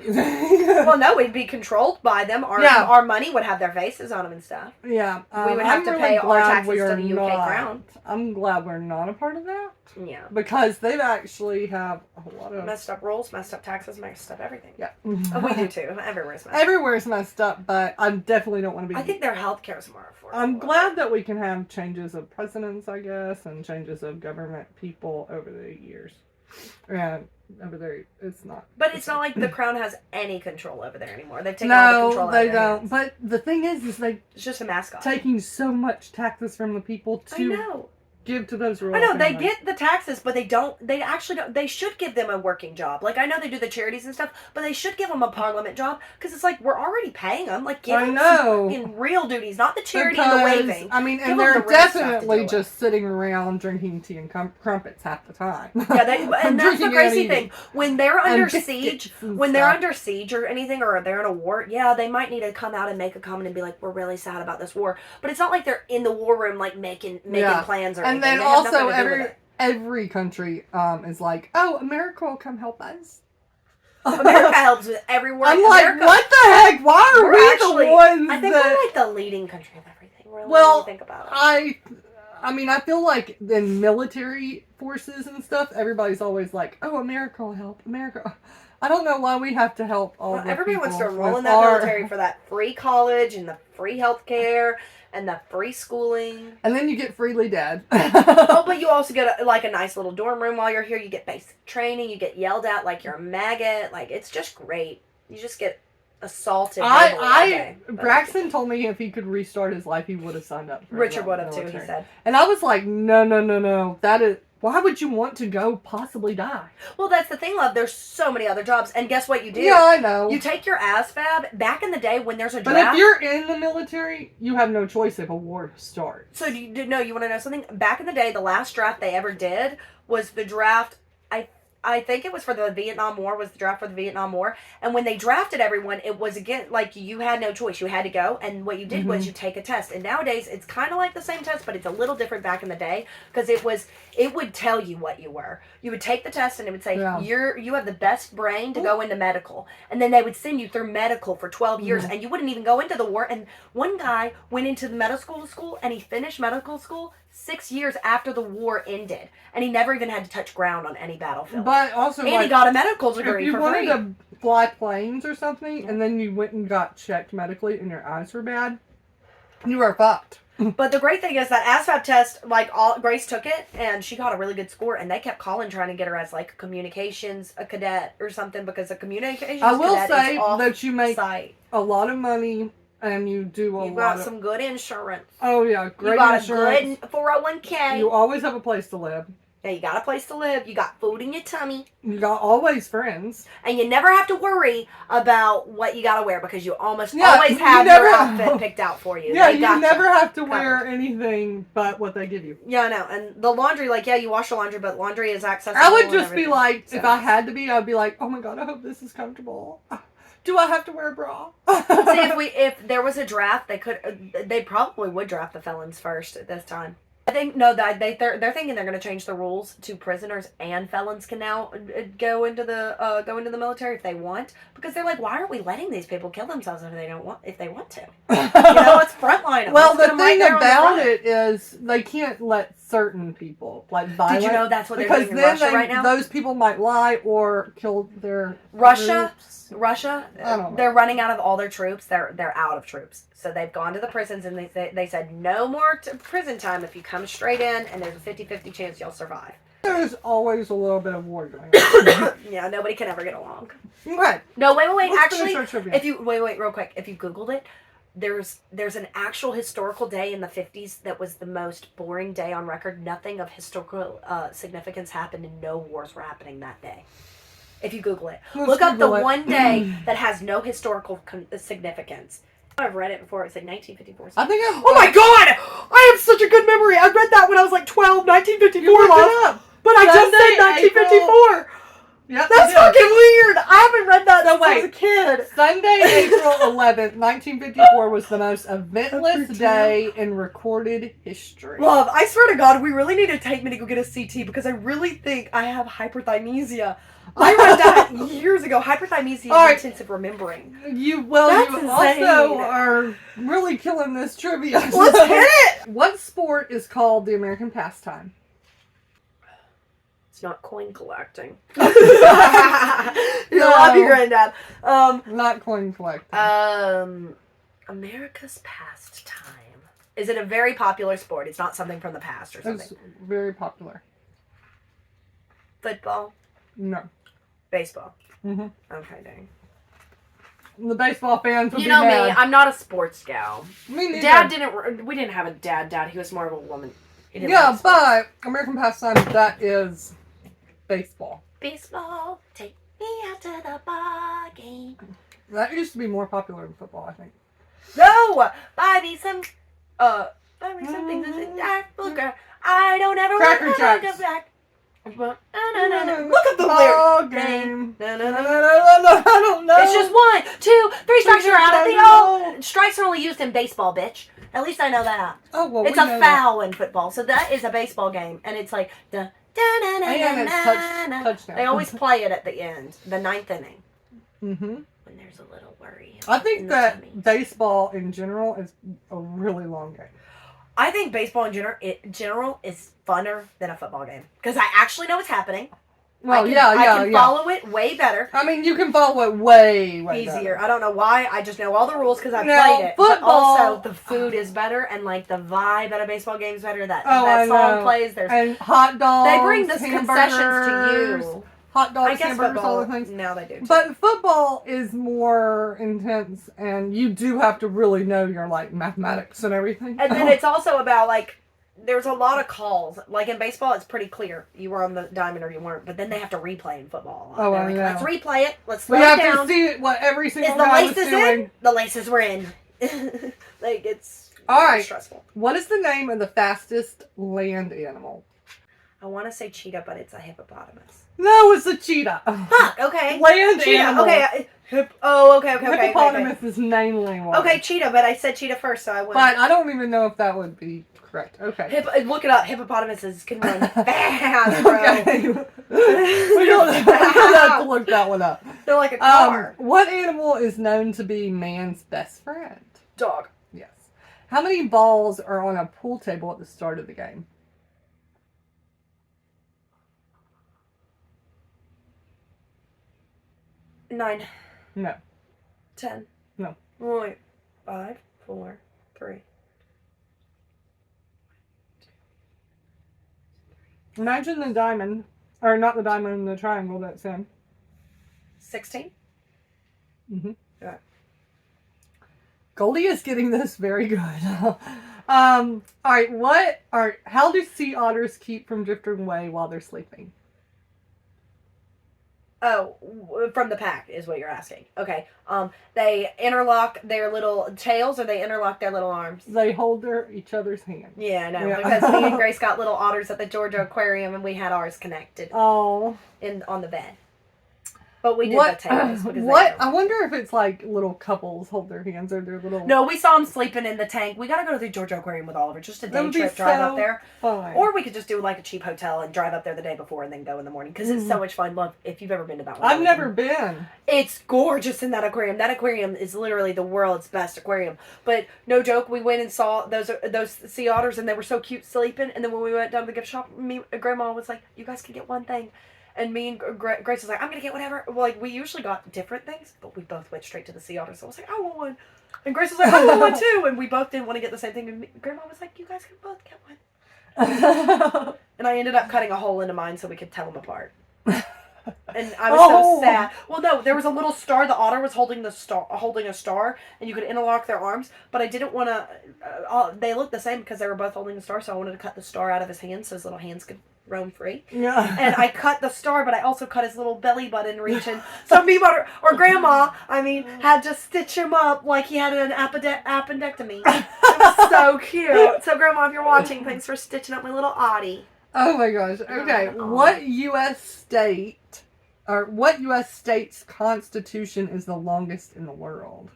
Well, no, we'd be controlled by them. Our money would have their faces on them and stuff. Yeah. We would have to pay our taxes to the UK crown. I'm glad we're not a part of that. Yeah. Because they actually have a lot of... Messed up rules, messed up taxes, messed up everything. Yeah. Oh, we do too. Everywhere's messed up. Everywhere's messed up, but I definitely don't want to be... I think their healthcare is more affordable. I'm glad that we can have changes of presidents, I guess, and changes of government people over the years. And over there, it's not... But it's not like the crown has any control over there anymore. They've taken all the control out of their hands. But the thing is it's just a mascot. Taking so much taxes from the people to give to those royal families. They get the taxes, but they don't. They actually don't. They should give them a working job. Like, I know they do the charities and stuff, but they should give them a parliament job, because it's like, we're already paying them. Like, give them some in real duties, not the charity and the waving. I mean, and they're definitely just sitting around drinking tea and crumpets half the time. Yeah, and that's the crazy thing. When they're under siege, or anything, or they're in a war, yeah, they might need to come out and make a comment and be like, we're really sad about this war. But it's not like they're in the war room, like, making plans or anything. And then also every country is like, oh, America will come help us. America helps with everyone. I'm like, what the heck? Why are we the ones? I think we're like the leading country of everything. Really, well, when you think about it. I mean, I feel like in military forces and stuff, everybody's always like, oh, America will help. America. I don't know why we have to help all the everybody people wants to enroll in that military for that free college and the free health care and the free schooling. And then you get freely dead. Oh, but you also get a nice little dorm room while you're here. You get basic training. You get yelled at like you're a maggot. Like, it's just great. You just get assaulted. Braxton told me if he could restart his life, he would have signed up for Richard would have too, he said. And I was like, no. That is... Why would you want to go possibly die? Well, that's the thing, love. There's so many other jobs. And guess what you do? Yeah, I know. You take your ASVAB. Back in the day when there's a draft... But if you're in the military, you have no choice if a war starts. So, you want to know something? Back in the day, the last draft they ever did was the draft... I think it was for the Vietnam War, was the draft for the Vietnam War. And when they drafted everyone, it was, again, like, you had no choice. You had to go. And what you did was you take a test. And nowadays, it's kind of like the same test, but it's a little different back in the day. Because it would tell you what you were. You would take the test, and it would say, you have the best brain to go into medical. And then they would send you through medical for 12 years. And you wouldn't even go into the war. And one guy went into the medical school, and he finished medical school 6 years after the war ended. And he never even had to touch ground on any battlefield. But also, and he got a medical degree for free. If you wanted to fly planes or something, and then you went and got checked medically and your eyes were bad, you were fucked. But the great thing is that ASVAB test, like Grace took it and she got a really good score, and they kept calling trying to get her as like a communications a cadet or something, because a communications I will cadet say is off that you make site. a lot of money and you do a You've lot got of. some good insurance. Oh yeah, great You got insurance. a good 401k. You always have a place to live. Yeah, you got a place to live. You got food in your tummy. You got always friends. And you never have to worry about what you got to wear, because you almost Yeah, always you have never- your outfit picked out for you. Yeah, They you gotcha. never have to Covered. wear anything but what they give you. Yeah, I know. And the laundry, like, yeah, you wash the laundry, but laundry is accessible. I would and just be everything. like, So. if I had to be, I'd be like, oh my god, I hope this is comfortable. Do I have to wear a bra? See, if there was a draft, they probably would draft the felons first at this time. I think they're thinking they're going to change the rules to prisoners and felons can now go into the military if they want, because they're like, why aren't we letting these people kill themselves if they want to? Let's frontline them. Well, Let's the put 'em right thing there on the about front. it is they can't let certain people, like violent. Did you know that's what they're because doing in then Russia right now? those people might lie or kill their Russia, troops. I don't know. they're running out of all their troops. They're out of troops. So they've gone to the prisons and they said no more prison time if you come straight in, and there's a 50-50 chance you'll survive. There's always a little bit of war going on. Yeah, nobody can ever get along. Okay. No, wait. Let's Actually, finish our trivia. if you wait, real quick. If you Googled it, there's an actual historical day in the 50s that was the most boring day on record. Nothing of historical significance happened, and no wars were happening that day. If you Google it, Let's look up the Google it. one day that has no historical significance. I've read it before. It's like 1954. I think Oh my god! I have such a good memory. I read that when I was like 12, 1954. You looked it up. But I just Sunday, said 1954. Yep, That's you did. fucking weird. I haven't read that So since I was wait. a kid. Sunday, April 11th, 1954 was the most eventless Upper day in recorded history. Love, I swear to God, we really need to take me to go get a CT, because I really think I have hyperthymesia. I read that years ago. Hyperthymesia is All right. intensive remembering. You That's also insane. are really killing this trivia. Let's hit it! What sport is called the American pastime? It's not coin collecting. You love your granddad. Not coin collecting. America's pastime. Is it a very popular sport? It's not something from the past or something. It's very popular. Football? No. Baseball? Mm-hmm. Okay, dang. The baseball fans would You be know mad. me, I'm not a sports gal. Me neither. We didn't have a dad. He was more of a woman. He didn't Yeah, like sports. but American pastime, that is baseball. Baseball, take me out to the ball game. That used to be more popular than football, I think. No! Buy me some things in that booker. I don't ever Cracker want to Jacks. go back. Look at the Ball lyrics. game. No, No, I don't know. It's just 1, 2, 3 strikes are out of the No. O. Strikes are only used in baseball, bitch. At least I know that. Oh, well, It's we a know foul in football, so that is a baseball game, and it's like And it's touchdown. They always play it at the end, the 9th inning, Mm-hmm. when there's a little worry. I in think the that tummy. baseball in general is a really long game. I think baseball in general is funner than a football game, because I actually know what's happening. Well, I can follow it way better. I mean, you can follow it way Easier. better. I don't know why. I just know all the rules because I've Now, played it. But football- also, the food is better, and like the vibe at a baseball game is better. That I song know. plays. There's And hot dogs. they bring the concessions hamburgers, to you. Hot I dogs, guess hamburgers, all the football. things. Now they do. Too. But football is more intense, and you do have to really know your like mathematics and everything. And then it's also about like there's a lot of calls. Like in baseball, it's pretty clear you were on the diamond or you weren't. But then they have to replay in football. Oh, They're I like, know. let's replay it. Let's slow we it have down. to see what every Is single the guy was laces doing. in? The laces were in. Like it's All right. stressful. What is the name of the fastest land animal? I want to say cheetah, but it's a hippopotamus. No, it's a cheetah. Fuck. Okay. Land Cheetah. animal. Okay. Okay. Hippopotamus is mainly one. Okay, cheetah, but I said cheetah first, so I went. But I don't even know if that would be correct. Okay. Look it up. Hippopotamuses can run fast, bro. Okay. we don't have to look that one up. They're like a car. What animal is known to be man's best friend? Dog. Yes. How many balls are on a pool table at the start of the game? 9. No. 10. No. Wait. 5, 4, 3. Imagine the diamond. Or not the diamond, the triangle that's in. 16? Mm-hmm. Yeah. Goldie is getting this very good. Alright, how do sea otters keep from drifting away while they're sleeping? Oh, from the pack is what you're asking. Okay. They interlock their little tails or they interlock their little arms? They hold each other's hand. Yeah, no, Yeah. because me and Grace got little otters at the Georgia Aquarium and we had ours connected Oh. on the bed. But we did the tails. I wonder if it's like little couples hold their hands or their little... No, we saw them sleeping in the tank. We gotta go to the Georgia Aquarium with Oliver. Just a day trip, drive up there. Fun. Or we could just do like a cheap hotel and drive up there the day before and then go in the morning. Because it's so much fun. Look, if you've ever been to that one. I've never been. It's gorgeous in that aquarium. That aquarium is literally the world's best aquarium. But no joke, we went and saw those sea otters and they were so cute sleeping. And then when we went down to the gift shop, Grandma was like, you guys can get one thing. And me and Grace was like, I'm going to get whatever. Like, we usually got different things, but we both went straight to the sea otter. So I was like, I want one. And Grace was like, I want one too. And we both didn't want to get the same thing. And Grandma was like, you guys can both get one. And I ended up cutting a hole into mine so we could tell them apart. And I was so sad. Well, no, there was a little star. The otter was holding a star, and you could interlock their arms. But I didn't want to. They looked the same because they were both holding a star. So I wanted to cut the star out of his hands so his little hands could roam free. Yeah. And I cut the star, but I also cut his little belly button region. So me or Grandma, had to stitch him up like he had an appendectomy. It was so cute. So Grandma, if you're watching, thanks for stitching up my little Audie. Oh my gosh. Okay. What U.S. state's constitution is the longest in the world?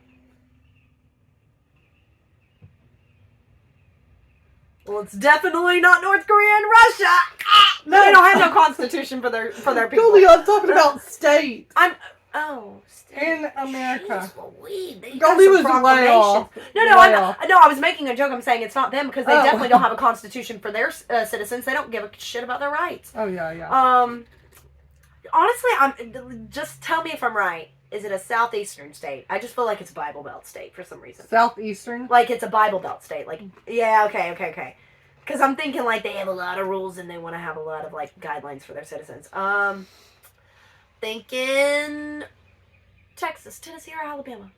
Well, it's definitely not North Korea and Russia. No, they don't have no constitution for their people. Goldie, I'm talking about state. State. In America. Goldie was way off. No, I was making a joke. I'm saying it's not them because they definitely don't have a constitution for their citizens. They don't give a shit about their rights. Oh yeah. Honestly, just tell me if I'm right. Is it a southeastern state? I just feel like it's a Bible Belt state for some reason. Southeastern? Like it's a Bible Belt state. Like, yeah, okay. Because I'm thinking like they have a lot of rules and they want to have a lot of like guidelines for their citizens. Thinking Texas, Tennessee, or Alabama.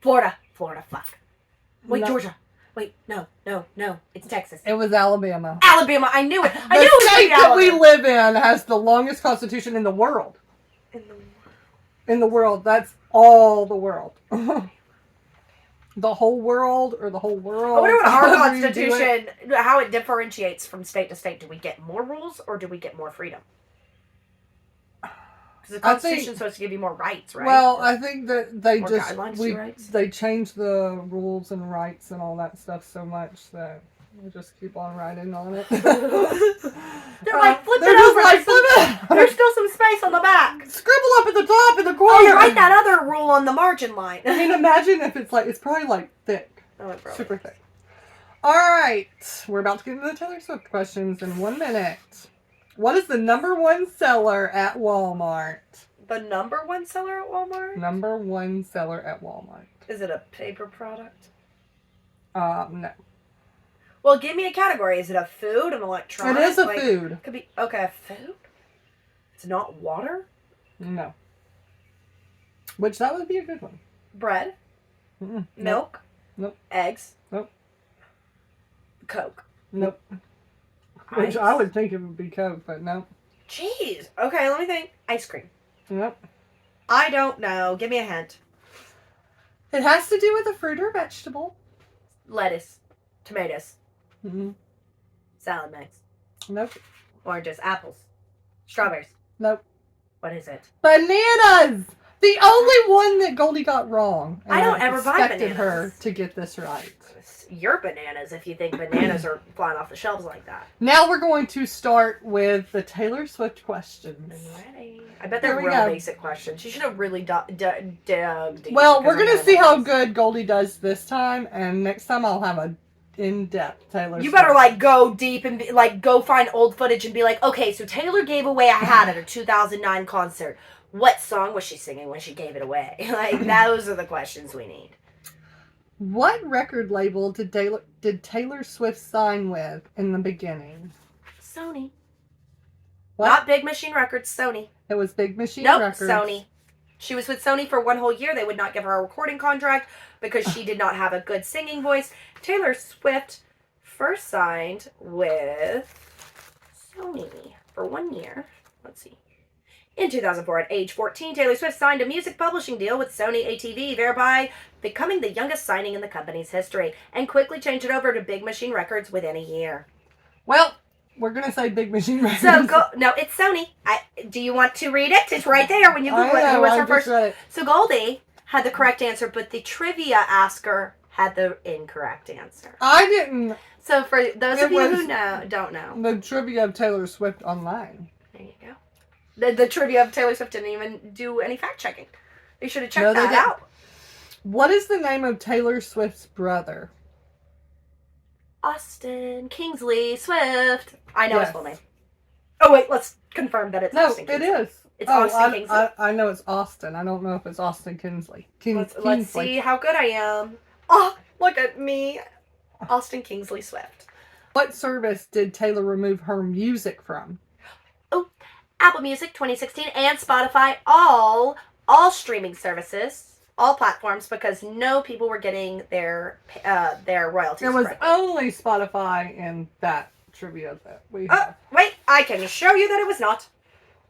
Florida, fuck. Wait, no. Georgia. Wait, no. It's Texas. It was Alabama. Alabama, I knew it. The state that we live in has the longest constitution in the world. In the world. That's all the world. The whole world or the whole world. I wonder what our constitution, how it differentiates from state to state. Do we get more rules or do we get more freedom? Because the Constitution is supposed to give you more rights, right? Well, I think that they they change the rules and rights and all that stuff so much that we just keep on writing on it. They're like, flip it over. There's still some space on the back. Scribble up at the top in the corner. Oh, write that other rule on the margin line. I mean, imagine if it's probably like thick. Oh, it probably super thick. All right, we're about to get into the Taylor Swift questions in 1 minute. What is the #1 seller at Walmart? The #1 seller at Walmart? #1 seller at Walmart. Is it a paper product? No. Well, give me a category. Is it a food, an electronic? It is a food. Could be, okay, food? It's not water? No. Which, that would be a good one. Bread? Mm-mm. Milk? Nope. Eggs? Nope. Coke? Nope. Which I would think it would be Coke, but no. Jeez. Okay, let me think. Ice cream? Nope. I don't know. Give me a hint. It has to do with a fruit or vegetable. Lettuce. Tomatoes. Mm-hmm. Salad mix. Nope. Oranges. Apples. Strawberries. Nope. What is it? Bananas! The only one that Goldie got wrong. I don't ever buy bananas. Expected her to get this right. You're bananas if you think bananas are flying off the shelves like that. Now we're going to start with the Taylor Swift questions. I'm ready. I bet they're real basic questions. You should have really dug deep. Well, we're going to see how good Goldie does this time, and next time I'll have a in-depth Taylor Swift. You better, like, go deep and, go find old footage and be like, okay, so Taylor gave away a hat at her 2009 concert. What song was she singing when she gave it away? Like, those are the questions we need. What record label did Taylor Swift sign with in the beginning? Sony. What? Not Big Machine Records, Sony. It was Big Machine Nope, Records. Sony. She was with Sony for 1 whole year. They would not give her a recording contract because she did not have a good singing voice. Taylor Swift first signed with Sony for 1 year. Let's see. In 2004, at age 14, Taylor Swift signed a music publishing deal with Sony ATV, thereby becoming the youngest signing in the company's history, and quickly changed it over to Big Machine Records within a year. Well, we're going to say Big Machine Records. So, no, it's Sony. Do you want to read it? It's right there when you Google it. Who was her first? Right. So, Goldie had the correct answer, but the trivia asker had the incorrect answer. I didn't. So, for those of you who don't know. The trivia of Taylor Swift online. There you go. The trivia of Taylor Swift didn't even do any fact checking. They should have checked that out. What is the name of Taylor Swift's brother? Austin Kingsley Swift. I know his full name. Oh, wait, let's confirm that it's Austin Kingsley. No, it is. It's Austin Kingsley. I know it's Austin. I don't know if it's Austin Kingsley. Let's see how good I am. Oh, look at me. Austin Kingsley Swift. What service did Taylor remove her music from? Oh, Apple Music 2016 and Spotify, all streaming services, all platforms, because no people were getting their royalties. It was only Spotify in that trivia that we have. Wait, I can show you that it was not.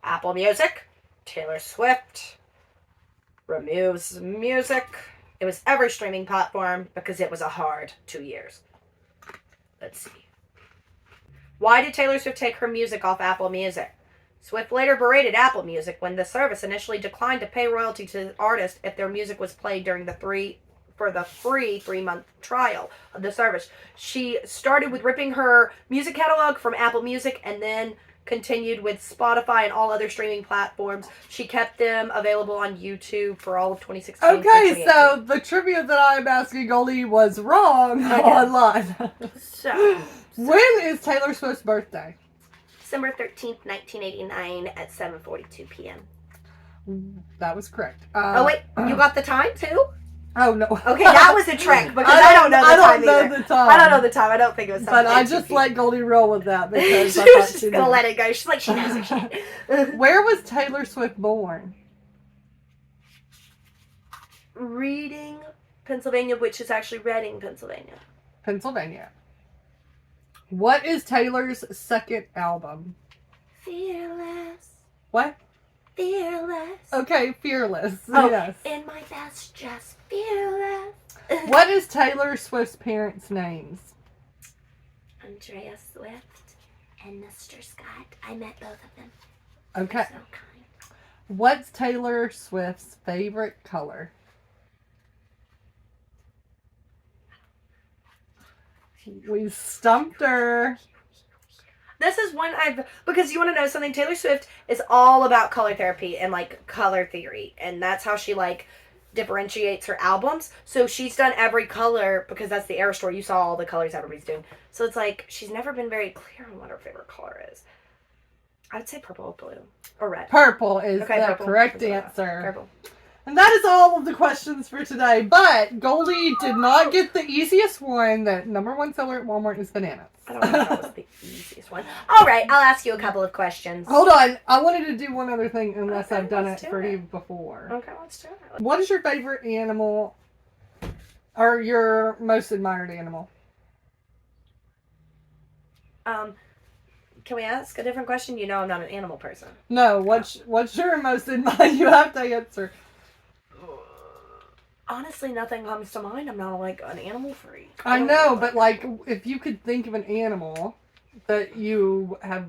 Apple Music, Taylor Swift removes music. It was every streaming platform because it was a hard 2 years. Let's see. Why did Taylor Swift take her music off Apple Music? Swift later berated Apple Music when the service initially declined to pay royalty to the artist if their music was played during the free 3-month trial of the service. She started with ripping her music catalog from Apple Music and then continued with Spotify and all other streaming platforms. She kept them available on YouTube for all of 2016. Okay, so the trivia that I'm asking Goldie was wrong online. So, when is Taylor Swift's birthday? December 13th, 1989 at 7:42 p.m. That was correct. Oh, wait, you got the time too? Oh, no. Okay, that was a trick because I don't know the time. I don't know the time. I don't think it was something. But I just let Goldie roll with that because she I was thought just she going to knew. let it go. She's like, she knows her shit. Where was Taylor Swift born? Reading, Pennsylvania, which is actually Reading, Pennsylvania. Pennsylvania. What is Taylor's second album? Fearless. What? Fearless. Okay, Fearless. Oh, yes. in my best, just fearless. What is Taylor Swift's parents' names? Andrea Swift and Mr. Scott. I met both of them. Okay. They're so kind. What's Taylor Swift's favorite color? We stumped her. This is one because you want to know something, Taylor Swift is all about color therapy and like color theory, and that's how she like differentiates her albums. So she's done every color because that's the Era Store. You saw all the colors everybody's doing. So it's like she's never been very clear on what her favorite color is. I would say purple, blue, or red. Purple is the correct answer. Purple. And that is all of the questions for today. But Goldie did not get the easiest one. The number one seller at Walmart is bananas. I don't know if that was the easiest one. All right, I'll ask you a couple of questions. Hold on. I wanted to do one other thing unless I've done it for you before. Okay, let's do it. What is your favorite animal or your most admired animal? Can we ask a different question? You know I'm not an animal person. No, what's your most admired? You have to answer. Honestly, nothing comes to mind. I'm not like an animal freak. I know, but like if you could think of an animal that you have,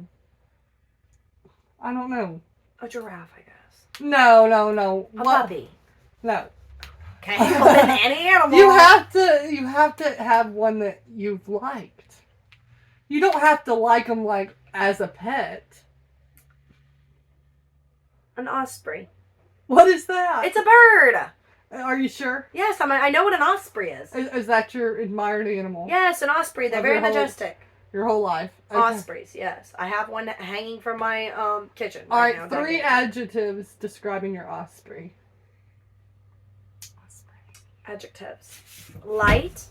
I don't know. A giraffe, I guess. No. A puppy. No. Okay, well then any animal. You have to have one that you've liked. You don't have to like them like as a pet. An osprey. What is that? It's a bird. Are you sure? Yes, I know what an osprey is. Is that your admired animal? Yes, an osprey. They're very majestic. Your whole life. Okay. Ospreys, yes. I have one hanging from my kitchen. All right, 3 adjectives describing your osprey. Adjectives. Light.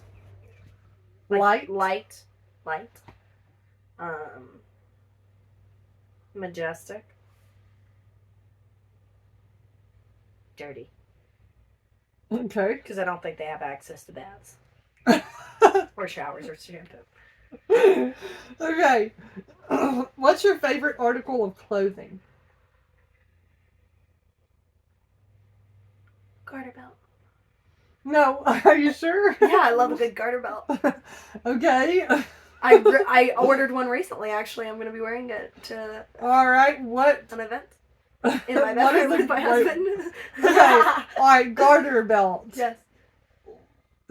Light. Light. Majestic. Dirty. Okay. Because I don't think they have access to baths. Or showers or shampoo. Okay. What's your favorite article of clothing? Garter belt. No, are you sure? Yeah, I love a good garter belt. Okay. I ordered one recently, actually. I'm going to be wearing it to Alright, what? an event. In my What is bedroom with my husband. Okay, alright, garter belt. Yes.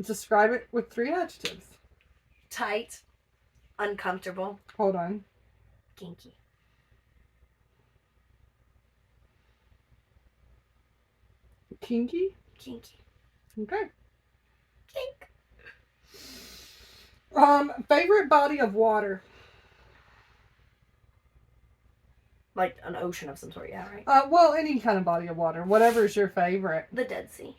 Describe it with 3 adjectives. Tight. Uncomfortable. Hold on. Kinky. Kinky? Kinky. Okay. Kink. Favorite body of water? Like an ocean of some sort, yeah, right? Well, any kind of body of water. Whatever's your favorite. The Dead Sea.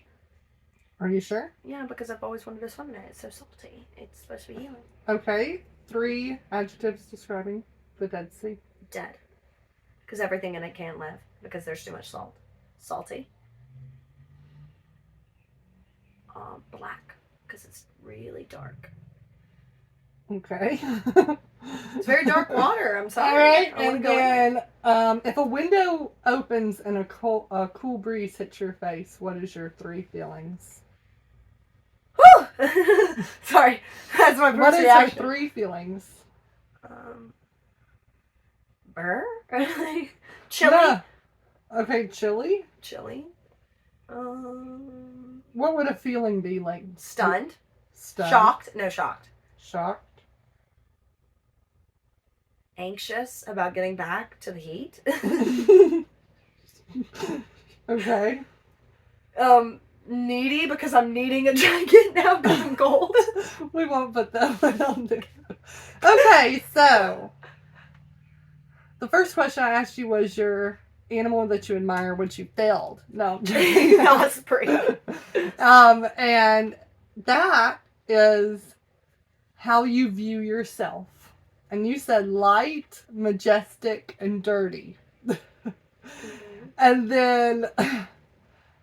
Are you sure? Yeah, because I've always wanted to swim in it. It's so salty. It's supposed to be healing. Okay. 3 adjectives describing the Dead Sea. Dead. Because everything in it can't live. Because there's too much salt. Salty. Black. Because it's really dark. Okay. It's very dark water. I'm sorry. All right, I wanna and go in then if a window opens and a cool breeze hits your face, what is your 3 feelings? Whew! Sorry, that's my What first is reaction. your 3 feelings? Burr? Chili? No. Okay, chilly. Chili. What would a feeling be like? Stunned. Stunned. Shocked. No, shocked. Shocked. Anxious about getting back to the heat. Okay. Needy because I'm needing a jacket now because I'm cold. We won't put that one on there. Okay, so the first question I asked you was your animal that you admire, which you failed. No. Osprey. And that is how you view yourself. And you said light, majestic, and dirty. And then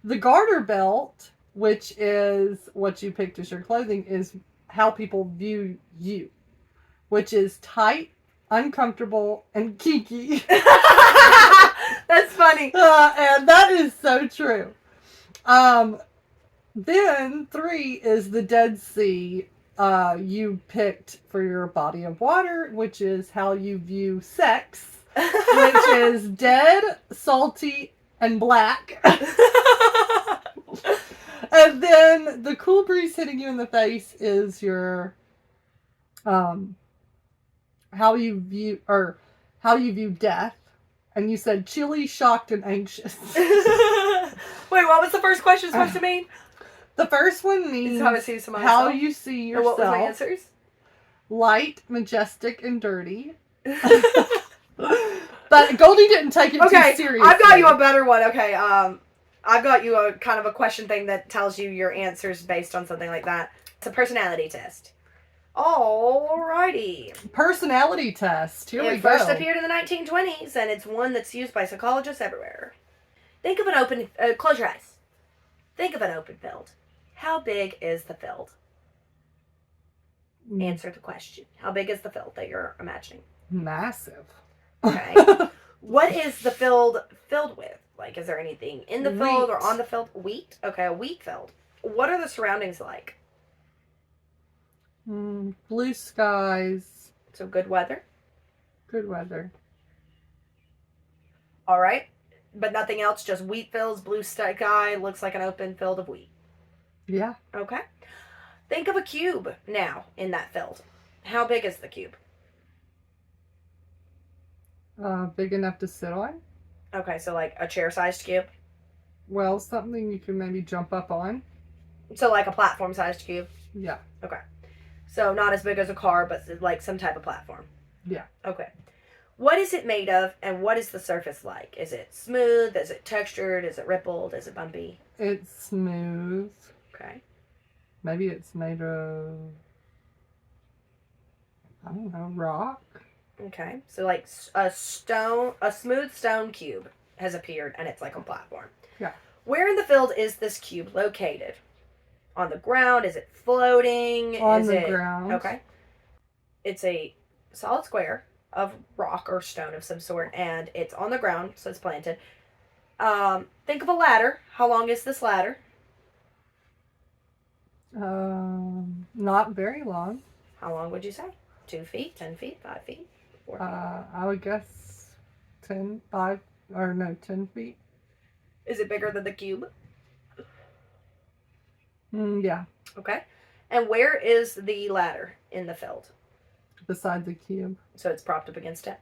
the garter belt, which is what you picked as your clothing, is how people view you, which is tight, uncomfortable, and kinky. That's funny. And that is so true. Then 3 is the Dead Sea. You picked for your body of water, which is how you view sex, which is dead, salty, and black. And then the cool breeze hitting you in the face is your how you view death. And you said chilly, shocked, and anxious. Wait, what was the first question supposed to mean? The first one means How I see myself. how you see And yourself. what was my answers? Light, majestic, and dirty. But Goldie didn't take it too seriously. I've got you a better one. Okay, I've got you a kind of a question thing that tells you your answers based on something like that. It's a personality test. Alrighty. Personality test. Here we It go. first appeared in the 1920s, and it's one that's used by psychologists everywhere. Think of an open... close your eyes. Think of an open field. How big is the field? Answer the question. How big is the field that you're imagining? Massive. Okay. What is the field filled with? Like, is there anything in the field or on the field? Wheat? Okay, a wheat field. What are the surroundings like? Blue skies. So good weather. Good weather. All right. But nothing else, just wheat fields, blue sky, looks like an open field of wheat. Yeah. Okay. Think of a cube now in that field. How big is the cube? Big enough to sit on. Okay, so like a chair-sized cube. Well, something you can maybe jump up on. So like a platform-sized cube. Yeah. Okay. So not as big as a car, but like some type of platform. Yeah. Okay. What is it made of, and what is the surface like? Is it smooth? Is it textured? Is it rippled? Is it bumpy? It's smooth. Okay. Maybe it's made of, I don't know, rock. Okay, so like a smooth stone cube has appeared, and it's like a platform. Yeah. Where in the field is this cube located? On the ground? Is it floating? On the ground. Okay. It's a solid square of rock or stone of some sort, and it's on the ground, so it's planted. Think of a ladder. How long is this ladder? Not very long. How long would you say? 2 feet, 10 feet, 5 feet, 4 feet? I would guess 10 feet. Is it bigger than the cube? Yeah. Okay. And where is the ladder in the field? Beside the cube. So it's propped up against it?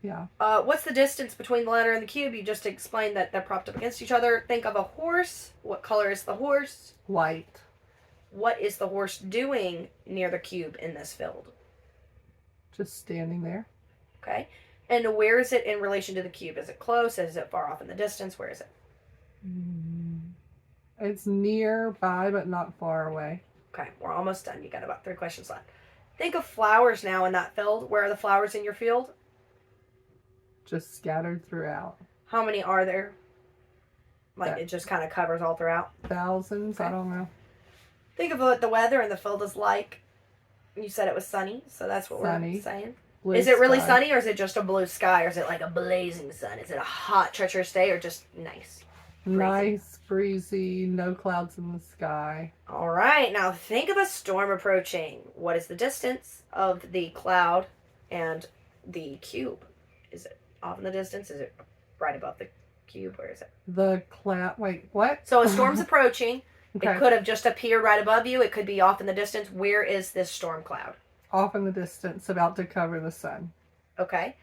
Yeah. What's the distance between the ladder and the cube? You just explained that they're propped up against each other. Think of a horse. What color is the horse? White. What is the horse doing near the cube in this field? Just standing there. Okay. And where is it in relation to the cube? Is it close? Is it far off in the distance? Where is it? It's nearby, but not far away. Okay, we're almost done. You got about 3 questions left. Think of flowers now in that field. Where are the flowers in your field? Just scattered throughout. How many are there? Like it just kind of covers all throughout? Thousands, Okay. I don't know. Think of what the weather in the field is like. You said it was sunny, so that's what Sunny. we're saying. Blue Is it really sky. sunny, or is it just a blue sky, or is it like a blazing sun? Is it a hot, treacherous day, or just nice? Nice, breezy, no clouds in the sky. All right, now think of a storm approaching. What is the distance of the cloud and the cube? Is it off in the distance? Is it right above the cube? Where is it? The cloud. Wait, what? So a storm's approaching. Okay. It could have just appeared right above you. It could be off in the distance. Where is this storm cloud? Off in the distance, about to cover the sun. Okay.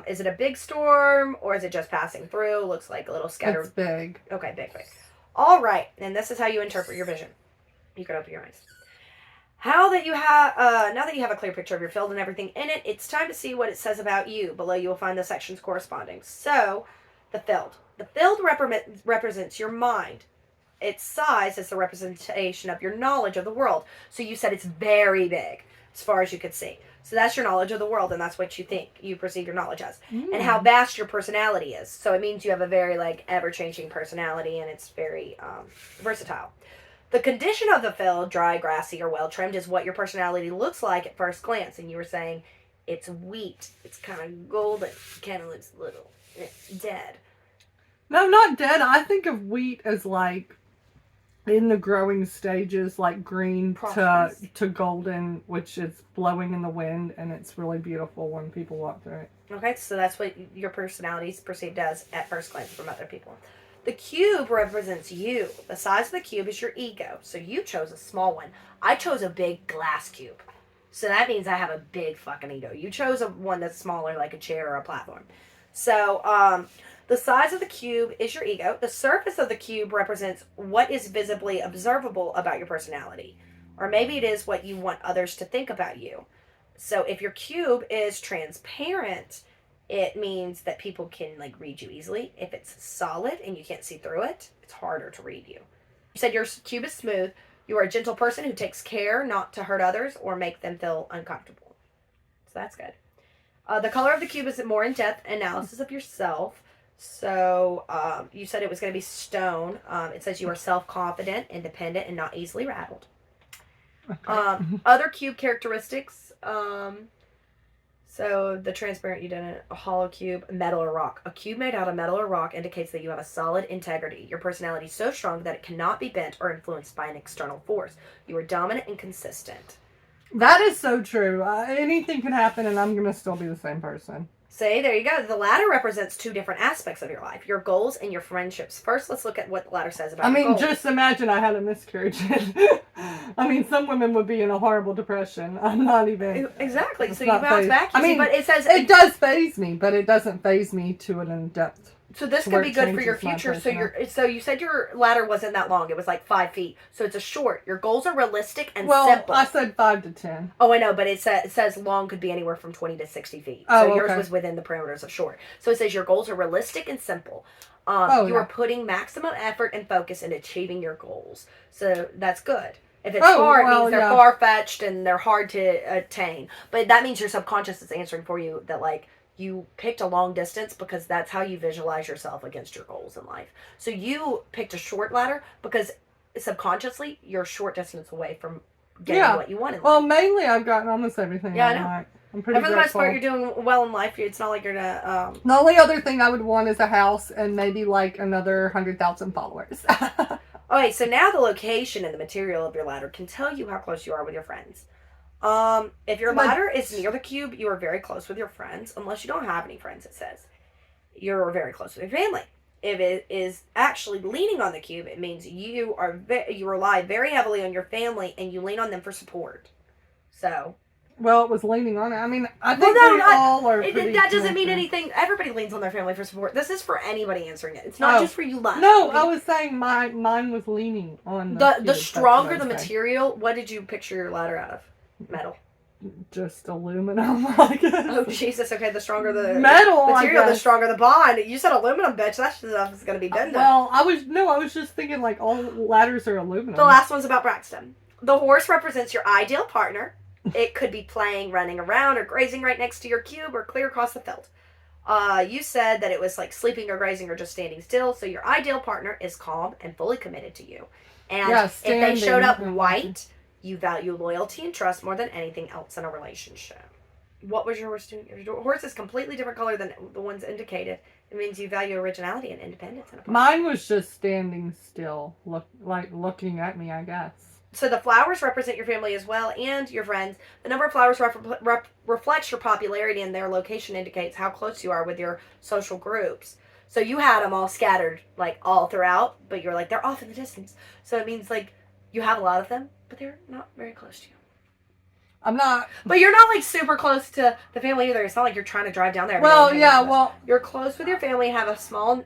Is it a big storm, or is it just passing through? Looks like a little scattered. It's big. Okay, big. All right, and this is how you interpret your vision. You can open your eyes. Now that you have a clear picture of your field and everything in it, it's time to see what it says about you. Below you will find the sections corresponding. So, the field. The field represents your mind. Its size is the representation of your knowledge of the world. So you said it's very big, as far as you could see. So that's your knowledge of the world, and that's what you think you perceive your knowledge as. And how vast your personality is. So it means you have a very, ever-changing personality, and it's very versatile. The condition of the field, dry, grassy, or well-trimmed, is what your personality looks like at first glance. And you were saying it's wheat. It's kind of golden. Kind of looks a little dead. No, not dead. I think of wheat as in the growing stages, like green to golden, which is blowing in the wind, and it's really beautiful when people walk through it. Okay, so that's what your personality is perceived as at first glance from other people. The cube represents you. The size of the cube is your ego. So you chose a small one. I chose a big glass cube. So that means I have a big fucking ego. You chose one that's smaller, like a chair or a platform. So, the size of the cube is your ego. The surface of the cube represents what is visibly observable about your personality. Or maybe it is what you want others to think about you. So if your cube is transparent, it means that people can read you easily. If it's solid and you can't see through it, it's harder to read you. You said your cube is smooth. You are a gentle person who takes care not to hurt others or make them feel uncomfortable. So that's good. The color of the cube is a more in-depth analysis of yourself. So you said it was going to be stone. It says you are self-confident, independent, and not easily rattled. Okay. Other cube characteristics. So the transparent, you didn't. A hollow cube, metal or rock. A cube made out of metal or rock indicates that you have a solid integrity. Your personality is so strong that it cannot be bent or influenced by an external force. You are dominant and consistent. That is so true. Anything can happen, and I'm going to still be the same person. See, there you go. The ladder represents 2 different aspects of your life, your goals and your friendships. First, let's look at what the ladder says about your goals. Just imagine I had a miscarriage. Some women would be in a horrible depression. I'm not even... Exactly. So you bounce back. But it says... It does faze me, but it doesn't faze me to an in-depth. So this could be good for your future. So you said your ladder wasn't that long. It was 5 feet. So it's a short. Your goals are realistic and simple. I said 5 to 10. Oh, I know, but it says long could be anywhere from 20 to 60 feet. So yours was within the parameters of short. So it says your goals are realistic and simple. You are putting maximum effort and focus in achieving your goals. So that's good. If it's far, it well, means they're yeah. far-fetched and they're hard to attain. But that means your subconscious is answering for you that, like, you picked a long distance because that's how you visualize yourself against your goals in life. So you picked a short ladder because subconsciously you're a short distance away from getting what you want in life. Well, mainly I've gotten almost everything Yeah, I I know. want. I'm pretty And for the most grateful. part, you're doing well in life. It's not like you're gonna. The only other thing I would want is a house and maybe like another 100,000 followers. Okay, so now the location and the material of your ladder can tell you how close you are with your friends. If your ladder is near the cube, you are very close with your friends, unless you don't have any friends, it says. You're very close with your family. If it is actually leaning on the cube, it means you rely very heavily on your family and you lean on them for support. So. Well, it was leaning on it. I mean, I think all are pretty that doesn't mean connected. anything. Everybody leans on their family for support. This is for anybody answering it. It's not just for you left. No, okay? I was saying mine was leaning on the stronger the material. What did you picture your ladder out of? Metal. Just aluminum, I guess. Oh, Jesus. Okay, the stronger the metal material, the stronger the bond. You said aluminum, bitch. That stuff is going to be bending. Well, I was just thinking like all ladders are aluminum. The last one's about Braxton. The horse represents your ideal partner. It could be playing, running around, or grazing right next to your cube, or clear across the field. You said that it was like sleeping or grazing or just standing still. So your ideal partner is calm and fully committed to you. And if they showed up white, you value loyalty and trust more than anything else in a relationship. What was your horse doing? Your horse is completely different color than the ones indicated. It means you value originality and independence. Mine was just standing still, looking at me, I guess. So the flowers represent your family as well and your friends. The number of flowers reflects your popularity, and their location indicates how close you are with your social groups. So you had them all scattered, like, all throughout, but you're like, they're off in the distance. So it means, like, you have a lot of them, but they're not very close to you. I'm not. But you're not, like, super close to the family either. It's not like you're trying to drive down there. Well, yeah, well. You're close with your family, have a small,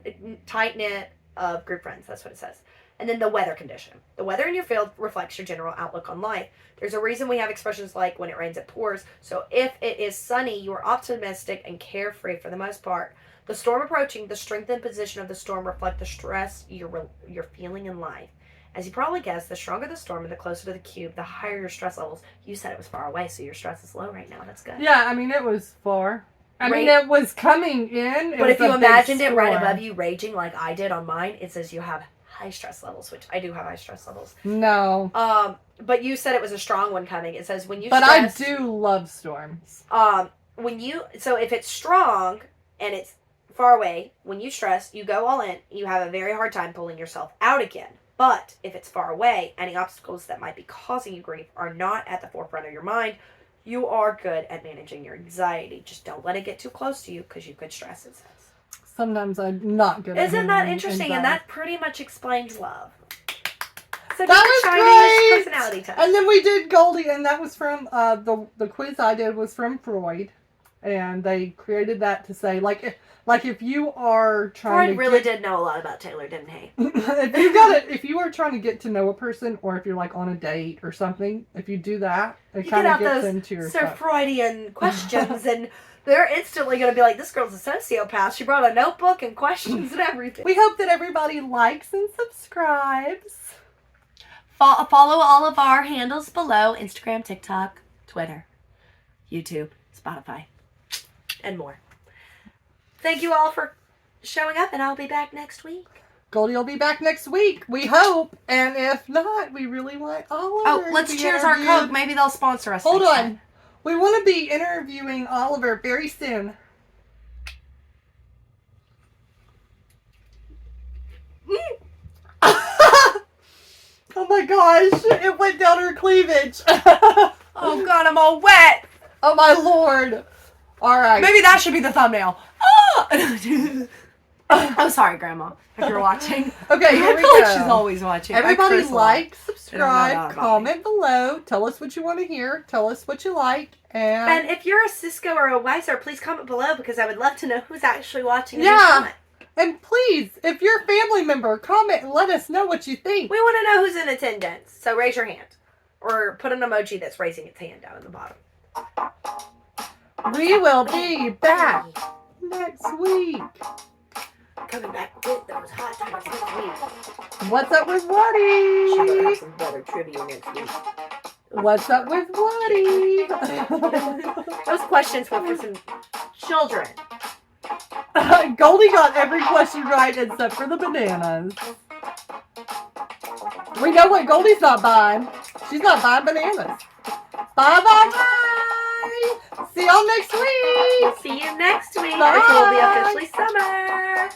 tight-knit of group friends. That's what it says. And then the weather condition. The weather in your field reflects your general outlook on life. There's a reason we have expressions like when it rains, it pours. So if it is sunny, you are optimistic and carefree for the most part. The storm approaching, the strength and position of the storm reflect the stress you're feeling in life. As you probably guessed, the stronger the storm and the closer to the cube, the higher your stress levels. You said it was far away, so your stress is low right now. That's good. Yeah, I mean, it was far. I mean, it was coming in. But if you imagined it right above you raging like I did on mine, it says you have high stress levels, which I do have high stress levels. No. But you said it was a strong one coming. It says when you But stress, I do love storms. so if it's strong and it's far away, when you stress, you go all in, you have a very hard time pulling yourself out again. But if it's far away, any obstacles that might be causing you grief are not at the forefront of your mind. You are good at managing your anxiety. Just don't let it get too close to you because you could stress, it says. Sometimes I'm not good at Isn't that interesting? anxiety. And that pretty much explains love. So that was great! Personality test. And then we did Goldie, and that was from, the quiz I did was from Freud. And they created that to say, if you are trying Freud really did know a lot about Taylor, didn't he? if you are trying to get to know a person, or if you're like on a date or something, if you do that, it kind of gets into your Sir Freudian questions, and they're instantly going to be like, this girl's a sociopath. She brought a notebook and questions and everything. We hope that everybody likes and subscribes. Follow all of our handles below: Instagram, TikTok, Twitter, YouTube, Spotify, and more. Thank you all for showing up, and I'll be back next week. Goldie will be back next week, we hope. And if not, we really want Oliver. Oh, let's cheers our Coke. Maybe they'll sponsor us. Hold on. We want to be interviewing Oliver very soon. Oh my gosh, it went down her cleavage. Oh God, I'm all wet. Oh my Lord. All right. Maybe that should be the thumbnail. Oh, I'm sorry, Grandma, if you're watching. Okay, here we I feel go. like she's always watching. Everybody like, subscribe, No. comment below. Tell us what you want to hear. Tell us what you like. And if you're a Cisco or a Weiser, please comment below because I would love to know who's actually watching. Yeah. And please, if you're a family member, comment and let us know what you think. We want to know who's in attendance. So raise your hand. Or put an emoji that's raising its hand down in the bottom. We will be back next week. Coming back with those hot topics next week. What's up with She better have Whatty? some better trivia next week. What's up with Whatty? Those questions were for some children. Goldie got every question right except for the bananas. We know what Goldie's not buying. She's not buying bananas. Bye bye bye. See y'all next week. See you next week. Bye. Which will be officially summer.